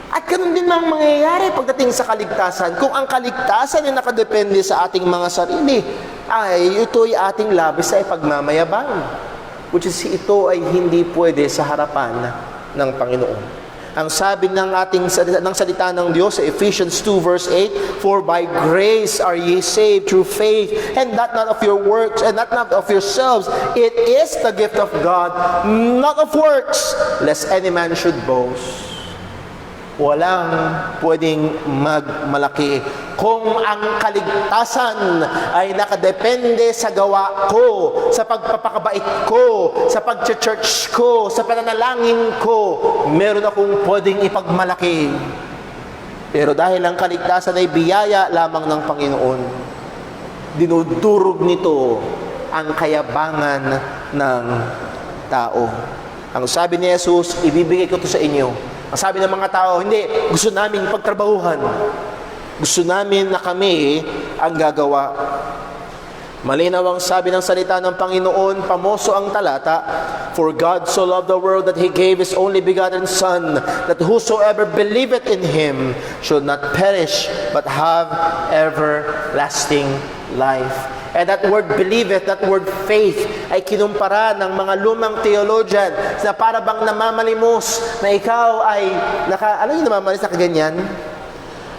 S7: At ganun din ang mangyayari pagdating sa kaligtasan. Kung ang kaligtasan ay nakadepende sa ating mga sarili, ay ito'y ating labis sa ipagmamayabang. Which is, ito ay hindi pwede sa harapan ng Panginoon. Ang sabi ng salita ng Diyos sa Ephesians 2 verse 8, "For by grace are ye saved through faith, and that not of your works, and that not of yourselves. It is the gift of God, not of works, lest any man should boast." Walang pwedeng magmalaki kung ang kaligtasan ay nakadepende sa gawa ko, sa pagpapakabait ko, sa pag-church ko, sa pananalangin ko. Meron akong pwedeng ipagmalaki. Pero dahil ang kaligtasan ay biyaya lamang ng Panginoon, dinudurog nito ang kayabangan ng tao. Ang sabi ni Jesus, ibibigay ko ito sa inyo. Ang sabi ng mga tao, hindi, gusto namin pagtrabahuhan. Gusto namin na kami ang gagawa. Malinaw ang sabi ng salita ng Panginoon, pamoso ang talata, "For God so loved the world that He gave His only begotten Son, that whosoever believeth in Him should not perish, but have everlasting life." And that word believeth, that word faith, ay kinumpara ng mga lumang theologian na para bang namamalimos na ikaw ay alam yung namamalimos na kaganyan?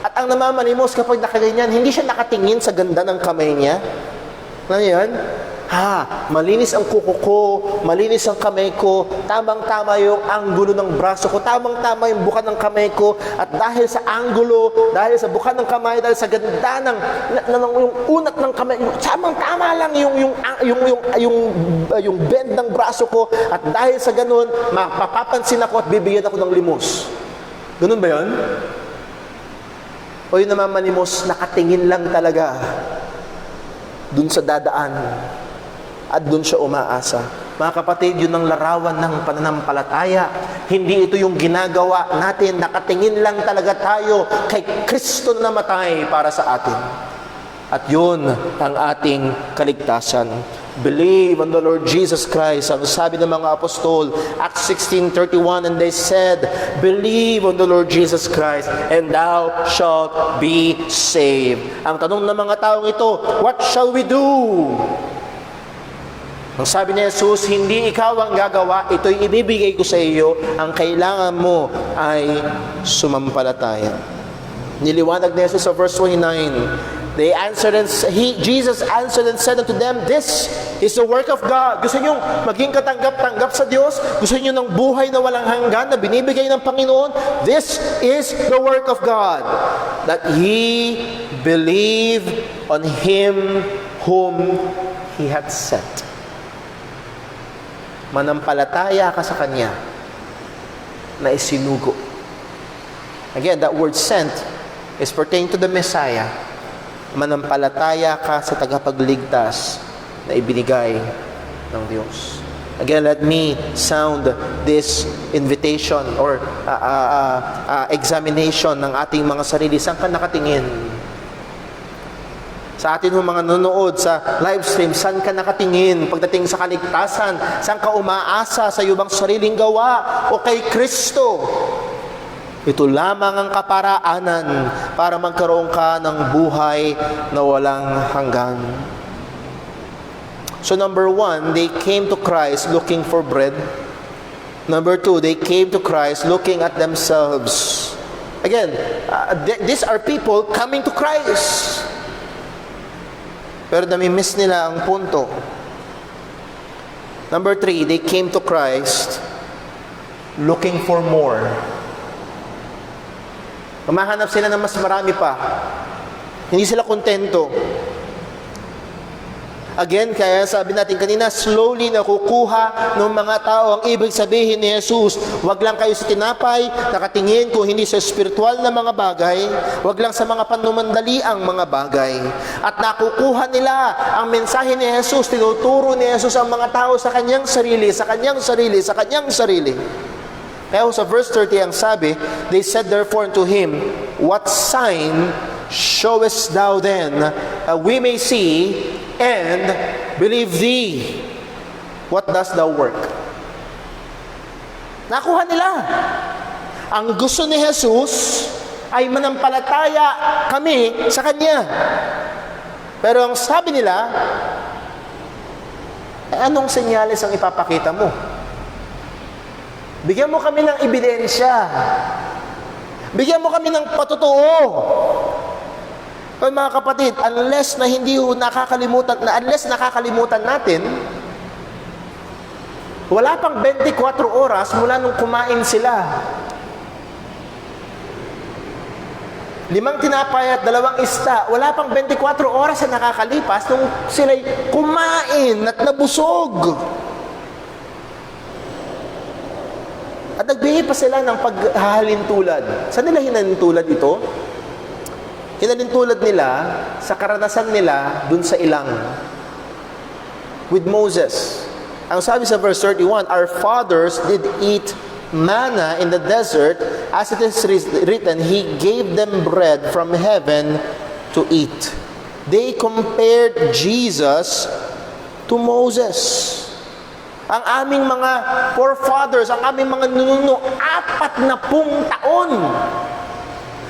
S7: At ang namamalimos kapag nakaganyan, hindi siya nakatingin sa ganda ng kamay niya. Alam niyo yun? Malinis ang kuko ko, malinis ang kamay ko, tamang-tama yung anggulo ng braso ko, tamang-tama yung buka ng kamay ko, at dahil sa anggulo, dahil sa buka ng kamay, dahil sa ganda ng yung unat ng kamay, tamang-tama lang yung bend ng braso ko, at dahil sa ganun, mapapansin ako at bibigyan ako ng limos. Ganun ba yun? O yung namamalimos, nakatingin lang talaga dun sa dadaan at dun siya umaasa. Mga kapatid, yun ang larawan ng pananampalataya. Hindi ito yung ginagawa natin. Nakatingin lang talaga tayo kay Kristo na namatay para sa atin. At yun ang ating kaligtasan. Believe on the Lord Jesus Christ. Ang sabi ng mga apostol, Acts 16:31, and they said, "Believe on the Lord Jesus Christ, and thou shalt be saved." Ang tanong ng mga taong ito, what shall we do? Ang sabi ni Jesus, hindi ikaw ang gagawa, ito'y ibibigay ko sa iyo. Ang kailangan mo ay sumampalataya. Niliwanag ni Jesus sa verse 29. Jesus answered and said unto them, this is the work of God. Gusto nyo maging katanggap-tanggap sa Diyos? Gusto nyo ng buhay na walang hanggan na binibigay ng Panginoon? This is the work of God, that ye believe on Him whom He hath sent. Manampalataya ka sa Kanya na isinugo. Again, that word sent is pertaining to the Messiah. Manampalataya ka sa tagapagligtas na ibinigay ng Diyos. Again, let me sound this invitation or examination ng ating mga sarili. Saan ka nakatingin? Sa atin mga nanonood sa live stream, saan ka nakatingin pagdating sa kaligtasan? Saan ka umaasa? Sa iyong sariling gawa o kay Kristo? Ito lamang ang kaparaanan para magkaroon ka ng buhay na walang hanggan. So number 1, they came to Christ looking for bread. Number 2, they came to Christ looking at themselves. Again, these are people coming to Christ. Pero nami-miss nila ang punto. Number 3, they came to Christ looking for more. Mahanap sila ng mas marami pa. Hindi sila kontento. Again, kaya sabi natin kanina, slowly nakukuha ng mga tao ang ibig sabihin ni Jesus. Huwag lang kayo sa tinapay, nakatingin kung hindi sa spiritual na mga bagay, huwag lang sa mga panumandaliang mga bagay. At nakukuha nila ang mensahe ni Jesus, tinuturo ni Jesus ang mga tao sa kanyang sarili, sa kanyang sarili, sa kanyang sarili. Kaya sa verse 30 ang sabi, they said therefore unto him, what sign showest thou then, we may see and believe thee? What does thou work? Nakuha nila. Ang gusto ni Jesus ay manampalataya kami sa Kanya. Pero ang sabi nila, anong senyales ang ipapakita mo? Bigyan mo kami ng ebidensya. Bigyan mo kami ng patotoo. Pero mga kapatid, unless nakakalimutan natin, wala pang 24 oras mula nung kumain sila. 5 tinapay at 2 isda, wala pang 24 oras na nakakalipas nung sila'y kumain at nabusog. At nagbigay pa sila ng paghahalintulad. Saan nila hinalintulad ito? Hinalintulad nila sa karanasan nila dun sa ilang. With Moses. Ang sabi sa verse 31, our fathers did eat manna in the desert, as it is written, He gave them bread from heaven to eat. They compared Jesus to Moses. Ang aming mga forefathers, ang aming mga nununo, 40 taon.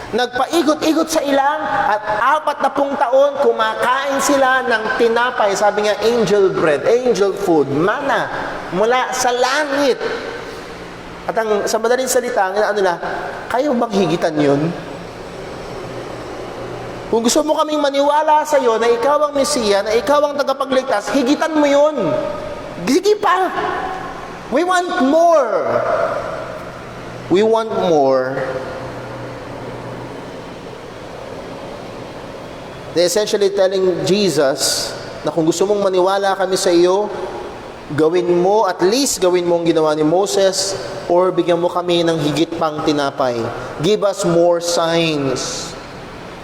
S7: Nagpaikot-ikot sa ilang at 40 taon kumakain sila ng tinapay. Sabi nga, angel bread, angel food, manna, mula sa langit. At sa madaling salita, kayo bang higitan yun? Kung gusto mo kaming maniwala sa iyo na ikaw ang Mesiya, na ikaw ang tagapagligtas, higitan mo yun. Sige pa. We want more. We want more. They're essentially telling Jesus na kung gusto mong maniwala kami sa iyo, gawin mo, at least gawin mo ang ginawa ni Moses, or bigyan mo kami ng higit pang tinapay. Give us more signs.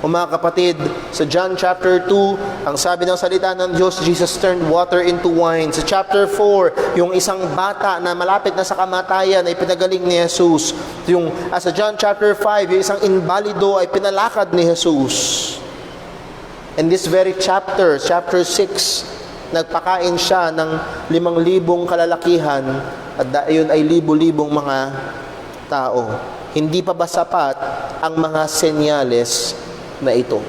S7: O mga kapatid, sa John chapter 2, ang sabi ng salita ng Diyos, Jesus turned water into wine. Sa chapter 4, yung isang bata na malapit na sa kamatayan ay pinagaling ni Jesus. Sa John chapter 5, yung isang invalido ay pinalakad ni Jesus. In this very chapter, chapter 6, nagpakain siya ng 5,000 kalalakihan at yun ay libo-libong mga tao. Hindi pa ba sapat ang mga senyales na ito?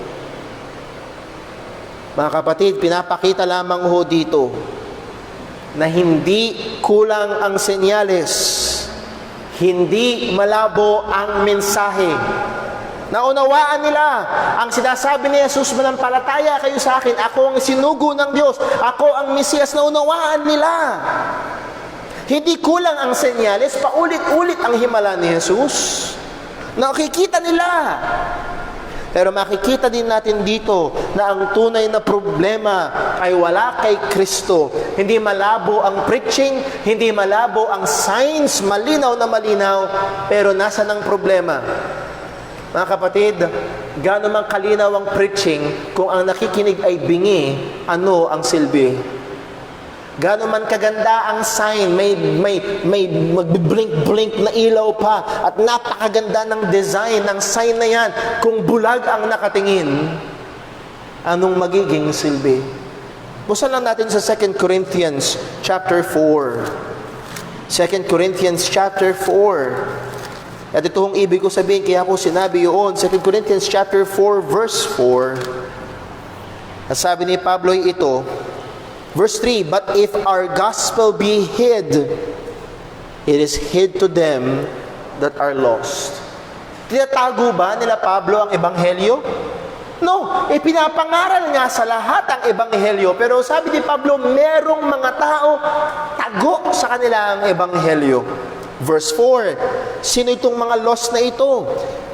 S7: Mga kapatid, pinapakita lamang ho dito na hindi kulang ang senyales, hindi malabo ang mensahe. Naunawaan nila ang sinasabi ni Jesus, manampalataya kayo sa akin, ako ang sinugo ng Diyos, ako ang Mesiyas. Naunawaan nila. Hindi kulang ang senyales, paulit-ulit ang himala ni Jesus. Nakikita nila. Pero makikita din natin dito na ang tunay na problema ay wala kay Kristo. Hindi malabo ang preaching, hindi malabo ang signs, malinaw na malinaw, pero nasa ng problema? Mga kapatid, gaano man kalinaw ang preaching, kung ang nakikinig ay bingi, ano ang silbi? Gaano man kaganda ang sign, may magbiblink-blink na ilaw pa, at napakaganda ng design ng sign na yan, kung bulag ang nakatingin, anong magiging silbi? Busan lang natin sa 2 Corinthians chapter 4. 2 Corinthians chapter 4. At ito ang ibig ko sabihin, kaya ako sinabi yun. 2 Corinthians chapter 4 verse 4. At sabi ni Pablo ito, verse 3, but if our gospel be hid, it is hid to them that are lost. Tinatago ba nila Pablo ang ebanghelyo? No, ipinapangaral nga sa lahat ang ebanghelyo, pero sabi ni Pablo, merong mga tao tago sa kanila ang ebanghelyo. Verse 4, sino itong mga lost na ito?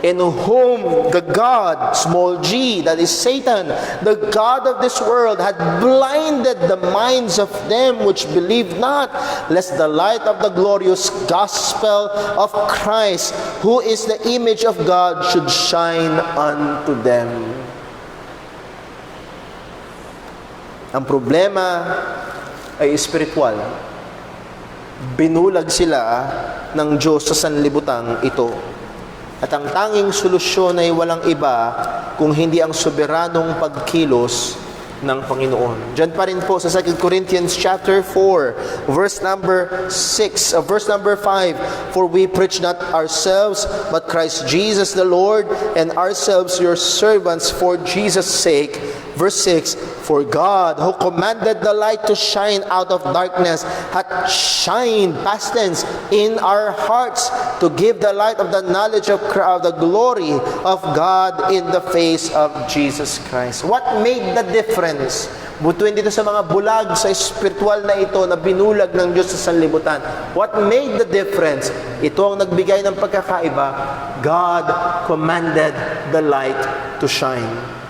S7: In whom the God, small g, that is Satan, the God of this world, had blinded the minds of them which believe not, lest the light of the glorious gospel of Christ, who is the image of God, should shine unto them. Ang problema ay espiritual. Binulag sila ng Diyos sa sanlibutan ito. At ang tanging solusyon ay walang iba kung hindi ang soberanong pagkilos ng Panginoon. Diyan pa rin po sa 2 Corinthians chapter 4, verse number 6, verse number 5, for we preach not ourselves, but Christ Jesus the Lord, and ourselves your servants for Jesus' sake. Verse 6, for God, who commanded the light to shine out of darkness, hath shined, past tense, in our hearts, to give the light of the knowledge of the glory of God in the face of Jesus Christ. What made the difference between dito sa mga bulag sa spiritual na ito na binulag ng Diyos sa sanlibutan? What made the difference? Ito ang nagbigay ng pagkakaiba. God commanded the light to shine.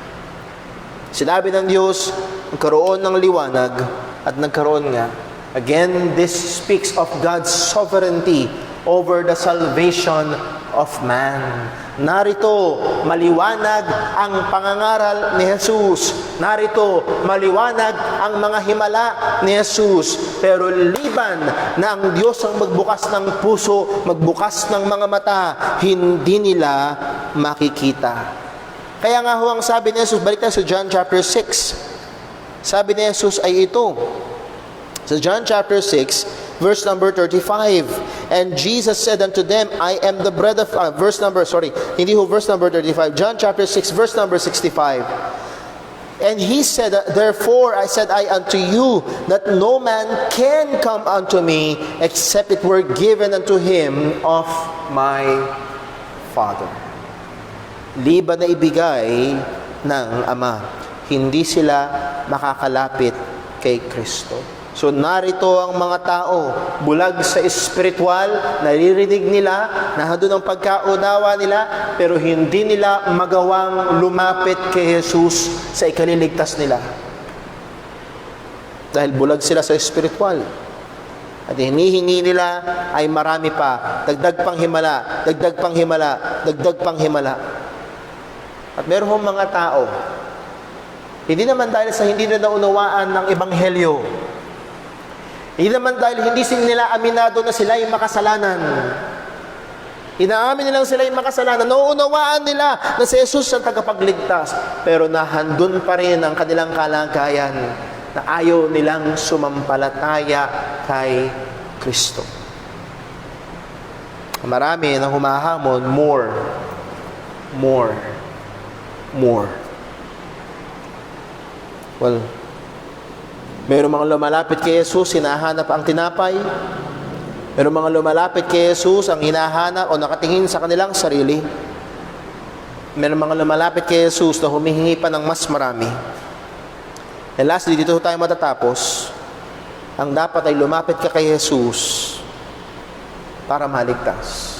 S7: Sinabi ng Diyos, nagkaroon ng liwanag at nagkaroon nga. Again, this speaks of God's sovereignty over the salvation of man. Narito, maliwanag ang pangangaral ni Jesus. Narito, maliwanag ang mga himala ni Jesus. Pero liban na ang Diyos ang magbukas ng puso, magbukas ng mga mata, hindi nila makikita. Kaya nga ho ang sabi ni Jesus, balik tayo sa John chapter 6. Sabi ni Jesus ay ito. Sa John chapter 6, verse number 35. And Jesus said unto them, I am the bread of, verse number 35. John chapter 6, verse number 65. And he said, therefore I said I unto you, that no man can come unto me, except it were given unto him of my Father. Liban na ibigay ng Ama, hindi sila makakalapit kay Kristo. So narito ang mga tao, bulag sa espiritual, naririnig nila, nahado ng pagkaunawa nila, pero hindi nila magawang lumapit kay Jesus sa ikaliligtas nila. Dahil bulag sila sa espiritual. At hinihingi nila ay marami pa, dagdag pang himala, dagdag pang himala, dagdag pang himala. At meron mga tao, hindi naman dahil sa hindi na naunawaan ng Ebanghelyo, hindi naman dahil hindi nila aminado na sila yung makasalanan. Inaamin nilang sila yung makasalanan, nauunawaan nila na si Jesus ang tagapagligtas, pero nahandun pa rin ang kanilang kalagayan na ayaw nilang sumampalataya kay Kristo. Marami nang humahamon, more. Well, Mayroong mga lumalapit kay Jesus, hinahanap ang tinapay. Mayroong mga lumalapit kay Jesus, ang hinahanap o nakatingin sa kanilang sarili. Mayroong mga lumalapit kay Jesus na humihingi pa ng mas marami. And lastly, dito tayo matatapos. Ang dapat ay lumapit ka kay Jesus para maligtas.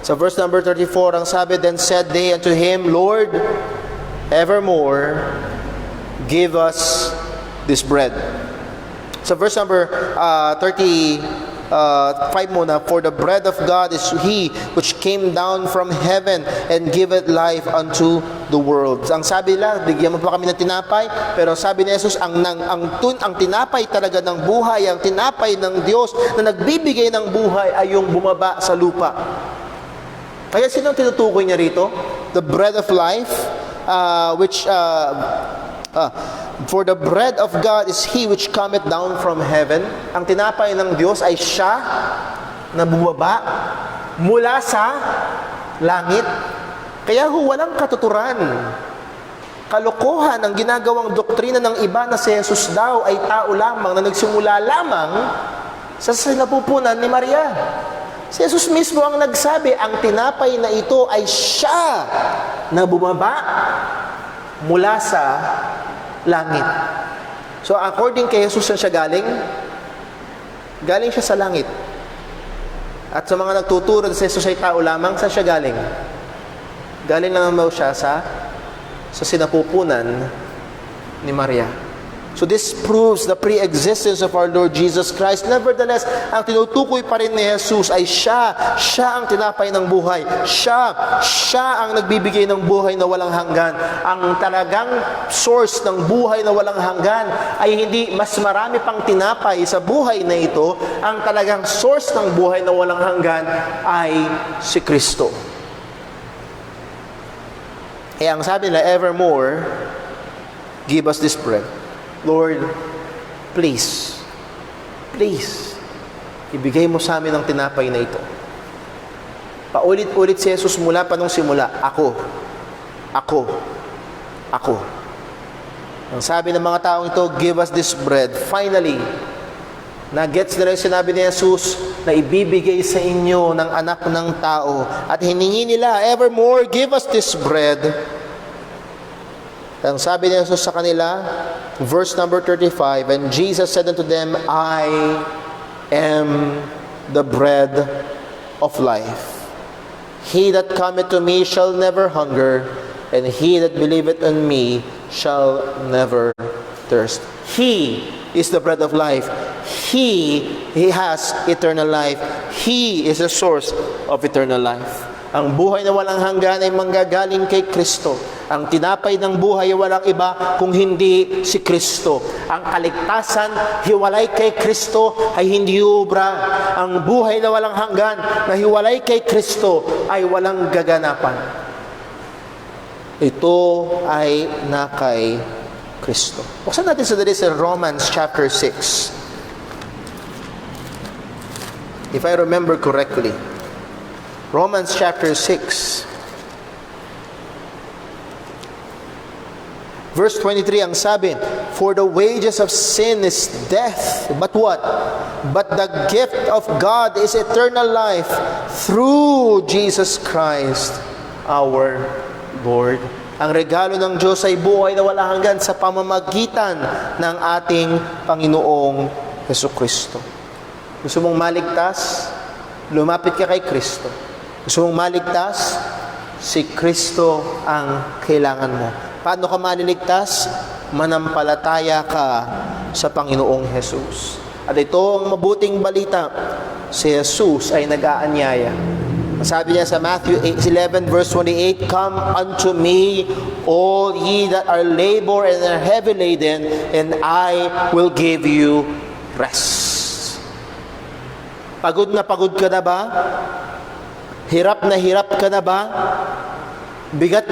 S7: Sa verse number 34, ang sabi, "Then said they unto him, Lord, evermore give us this bread." Sa verse number 35 muna, "For the bread of God is He which came down from heaven and giveth life unto the world." Ang sabi nila, bigyan mo pa kami ng tinapay, pero sabi ni Jesus, ang tinapay talaga ng buhay, ang tinapay ng Diyos na nagbibigay ng buhay ay yung bumaba sa lupa. Kaya sino ang tinutukoy niya rito? The bread of life, for the bread of God is He which cometh down from heaven. Ang tinapay ng Diyos ay siya na bumaba mula sa langit. Kaya walang katuturan. Kalokohan ang ginagawang doktrina ng iba na si Jesus daw ay tao lamang na nagsimula lamang sa sinapupunan ni Maria. Si Jesus mismo ang nagsabi, ang tinapay na ito ay siya na bumaba mula sa langit. So according kay Jesus, saan siya galing? Galing siya sa langit. At sa mga nagtuturo sa Jesus ay tao lamang, saan siya galing? Galing lang naman siya sa sinapupunan ni Maria. So this proves the pre-existence of our Lord Jesus Christ. Nevertheless, ang tinutukoy pa rin ni Jesus ay siya ang tinapay ng buhay. Siya ang nagbibigay ng buhay na walang hanggan. Ang talagang source ng buhay na walang hanggan ay hindi mas marami pang tinapay sa buhay na ito. Ang talagang source ng buhay na walang hanggan ay si Kristo. Ang sabi nila, evermore, give us this bread. Lord, please, ibigay mo sa amin ang tinapay na ito. Paulit-ulit si Jesus mula pa nung simula, ako. Ang sabi ng mga taong ito, give us this bread. Finally, na-gets na rin sinabi ni Jesus na ibibigay sa inyo ng anak ng tao. At hiningi nila, evermore, give us this bread. Ang sabi ni Jesus sa kanila, verse number 35, "And Jesus said unto them, I am the bread of life. He that cometh to me shall never hunger, and he that believeth on me shall never thirst." He is the bread of life. He has eternal life. He is the source of eternal life. Ang buhay na walang hanggan ay manggagaling kay Kristo. Ang tinapay ng buhay ay walang iba kung hindi si Kristo. Ang kaligtasan, hiwalay kay Kristo, ay hindi obra. Ang buhay na walang hanggan na hiwalay kay Kristo ay walang gaganapan. Ito ay na kay Kristo. Buksan natin sa Romans chapter 6. If I remember correctly, Romans chapter 6. Verse 23, ang sabi, "For the wages of sin is death, but what? But the gift of God is eternal life through Jesus Christ our Lord." Ang regalo ng Diyos ay buhay na walang hanggan sa pamamagitan ng ating Panginoong Hesukristo. Gusto mong maligtas? Lumapit ka kay Kristo. Gusto mong maligtas? Si Kristo ang kailangan mo. Paano ka maliligtas? Manampalataya ka sa Panginoong Jesus. At ito ang mabuting balita. Si Jesus ay nag-aanyaya. Sabi niya sa Matthew 11 verse 28, "Come unto me, all ye that are labor and are heavy laden, and I will give you rest." Pagod na ba? Hirap na hirap ka na ba? Bigat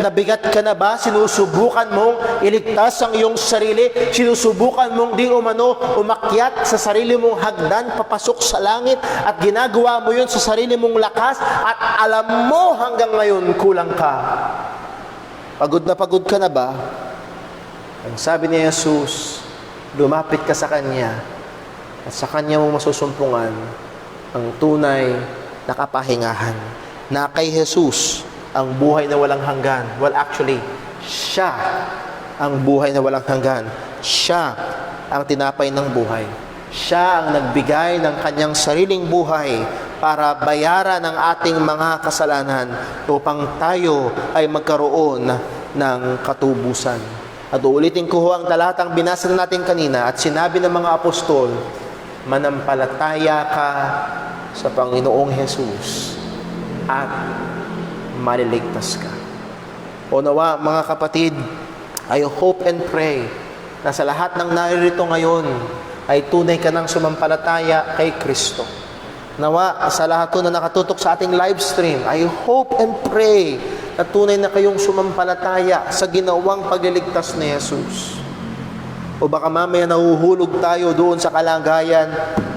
S7: ka na ba? Sinusubukan mong iligtas ang iyong sarili? Sinusubukan mong di umakyat sa sarili mong hagdan papasok sa langit at ginagawa mo yun sa sarili mong lakas at alam mo hanggang ngayon kulang ka? Pagod ka na ba? Ang sabi ni Jesus, lumapit ka sa Kanya at sa Kanya mo masusumpungan ang tunay na kapahingahan. Na kay Jesus ang buhay na walang hanggan. Well, actually, siya ang buhay na walang hanggan. Siya ang tinapay ng buhay. Siya ang nagbigay ng kanyang sariling buhay para bayaran ang ating mga kasalanan upang tayo ay magkaroon ng katubusan. At uulitin ko ang talatang binasa natin kanina at sinabi ng mga apostol, manampalataya ka sa Panginoong Jesus at maliligtas ka. O nawa, mga kapatid, I hope and pray na sa lahat ng naririto ngayon ay tunay ka ng sumampalataya kay Kristo. Nawa, sa lahat na nakatutok sa ating live stream, I hope and pray na tunay na kayong sumampalataya sa ginawang pagliligtas ni Jesus. O baka mamaya nahuhulog tayo doon sa kalagayan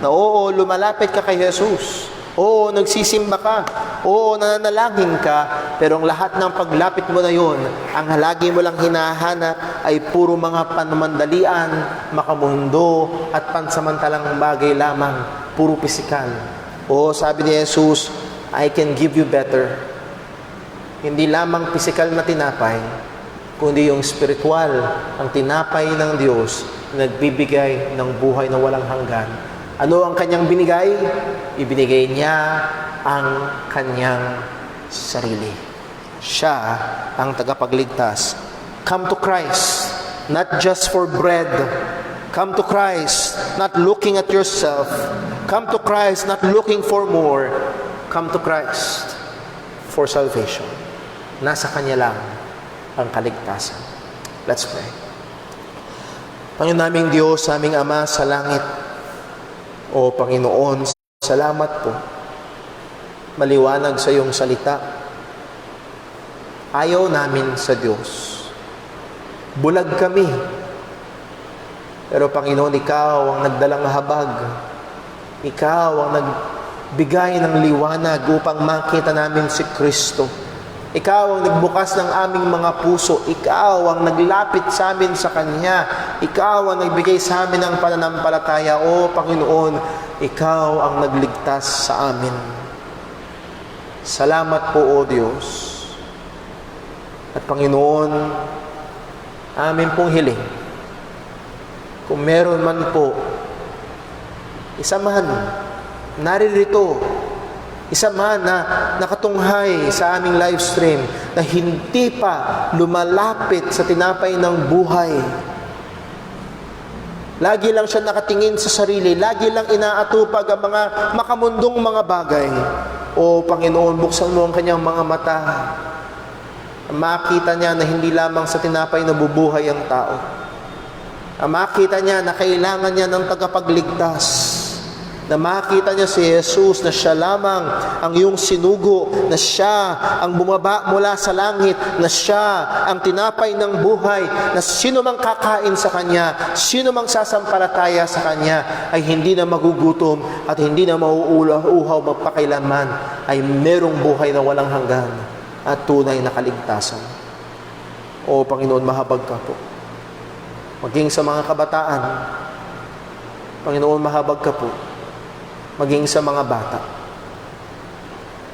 S7: na oo, lumalapit ka kay Jesus. Oo, nagsisimba ka. Oo, nananalangin ka. Pero ang lahat ng paglapit mo na yon, ang lagi mo lang hinahanap ay puro mga panmandalian, makamundo, at pansamantalang bagay lamang. Puro pisikal. Oo, sabi ni Jesus, I can give you better. Hindi lamang pisikal na tinapay, kundi yung spiritual, ang tinapay ng Diyos na nagbibigay ng buhay na walang hanggan. Ano ang kanyang binigay? Ibinigay niya ang kanyang sarili. Siya ang tagapagligtas. Come to Christ, not just for bread. Come to Christ, not looking at yourself. Come to Christ, not looking for more. Come to Christ for salvation. Nasa Kanya lang ang kaligtasan. Let's pray. Panginoon naming Diyos, aming Ama sa langit, o Panginoon, salamat po. Maliwanag sa iyong salita. Ayaw namin sa Diyos. Bulag kami. Pero Panginoon, Ikaw ang nagdalang habag. Ikaw ang nagbigay ng liwanag upang makita namin si Kristo. Ikaw ang nagbukas ng aming mga puso. Ikaw ang naglapit sa amin sa Kanya. Ikaw ang nagbigay sa amin ng pananampalataya. O Panginoon, Ikaw ang nagligtas sa amin. Salamat po, O Diyos. At Panginoon, amin pong hiling, kung meron man po, isa man, naririto, isa man na nakatunghay sa aming live stream na hindi pa lumalapit sa tinapay ng buhay. Lagi lang siya nakatingin sa sarili. Lagi lang inaatupag ang mga makamundong mga bagay. O Panginoon, buksan mo ang kanyang mga mata. Makita niya na hindi lamang sa tinapay na bubuhay ang tao. Makita niya na kailangan niya ng tagapagligtas. Na makita niya si Jesus na siya lamang ang iyong sinugo, na siya ang bumaba mula sa langit, na siya ang tinapay ng buhay, na sino mang kakain sa Kanya, sino mang sasampalataya sa Kanya, ay hindi na magugutom at hindi na mauuhaw magpakailanman, ay merong buhay na walang hanggan at tunay na kaligtasan. O Panginoon, mahabag ka po. Maging sa mga kabataan, Panginoon, mahabag ka po. Maging sa mga bata,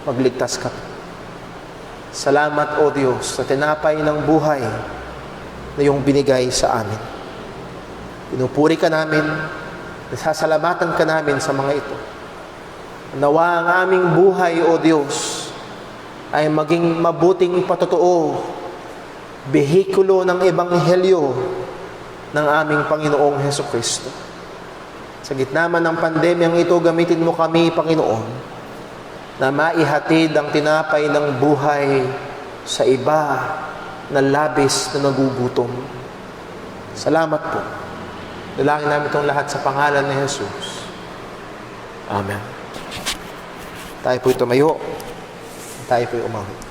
S7: magligtas ka. Salamat, O Diyos, sa tinapay ng buhay na iyong binigay sa amin. Pinupuri ka namin, nasasalamatan ka namin sa mga ito. Nawa ang aming buhay, O Diyos, ay maging mabuting patotoo, behikulo ng ebanghelyo ng aming Panginoong Hesukristo. Sa gitna man ng pandemyang ito, gamitin mo kami, Panginoon, na maihatid ang tinapay ng buhay sa iba na labis na nagugutom. Salamat po. Dalangin namin itong lahat sa pangalan ni Jesus. Amen. Tayo po'y tumayo. Tayo po'y umawit.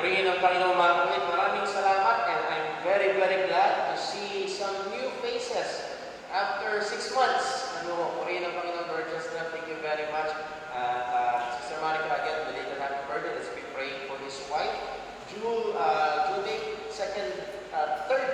S3: purihin ang Panginoon mga kapatid. Maraming salamat and I'm very, very glad to see some new faces after 6 months. Purihin ang Panginoon, Lord Justin. Thank you very much. Sister Monica, again, belated happy birthday. Let's be praying for his wife. Judy, third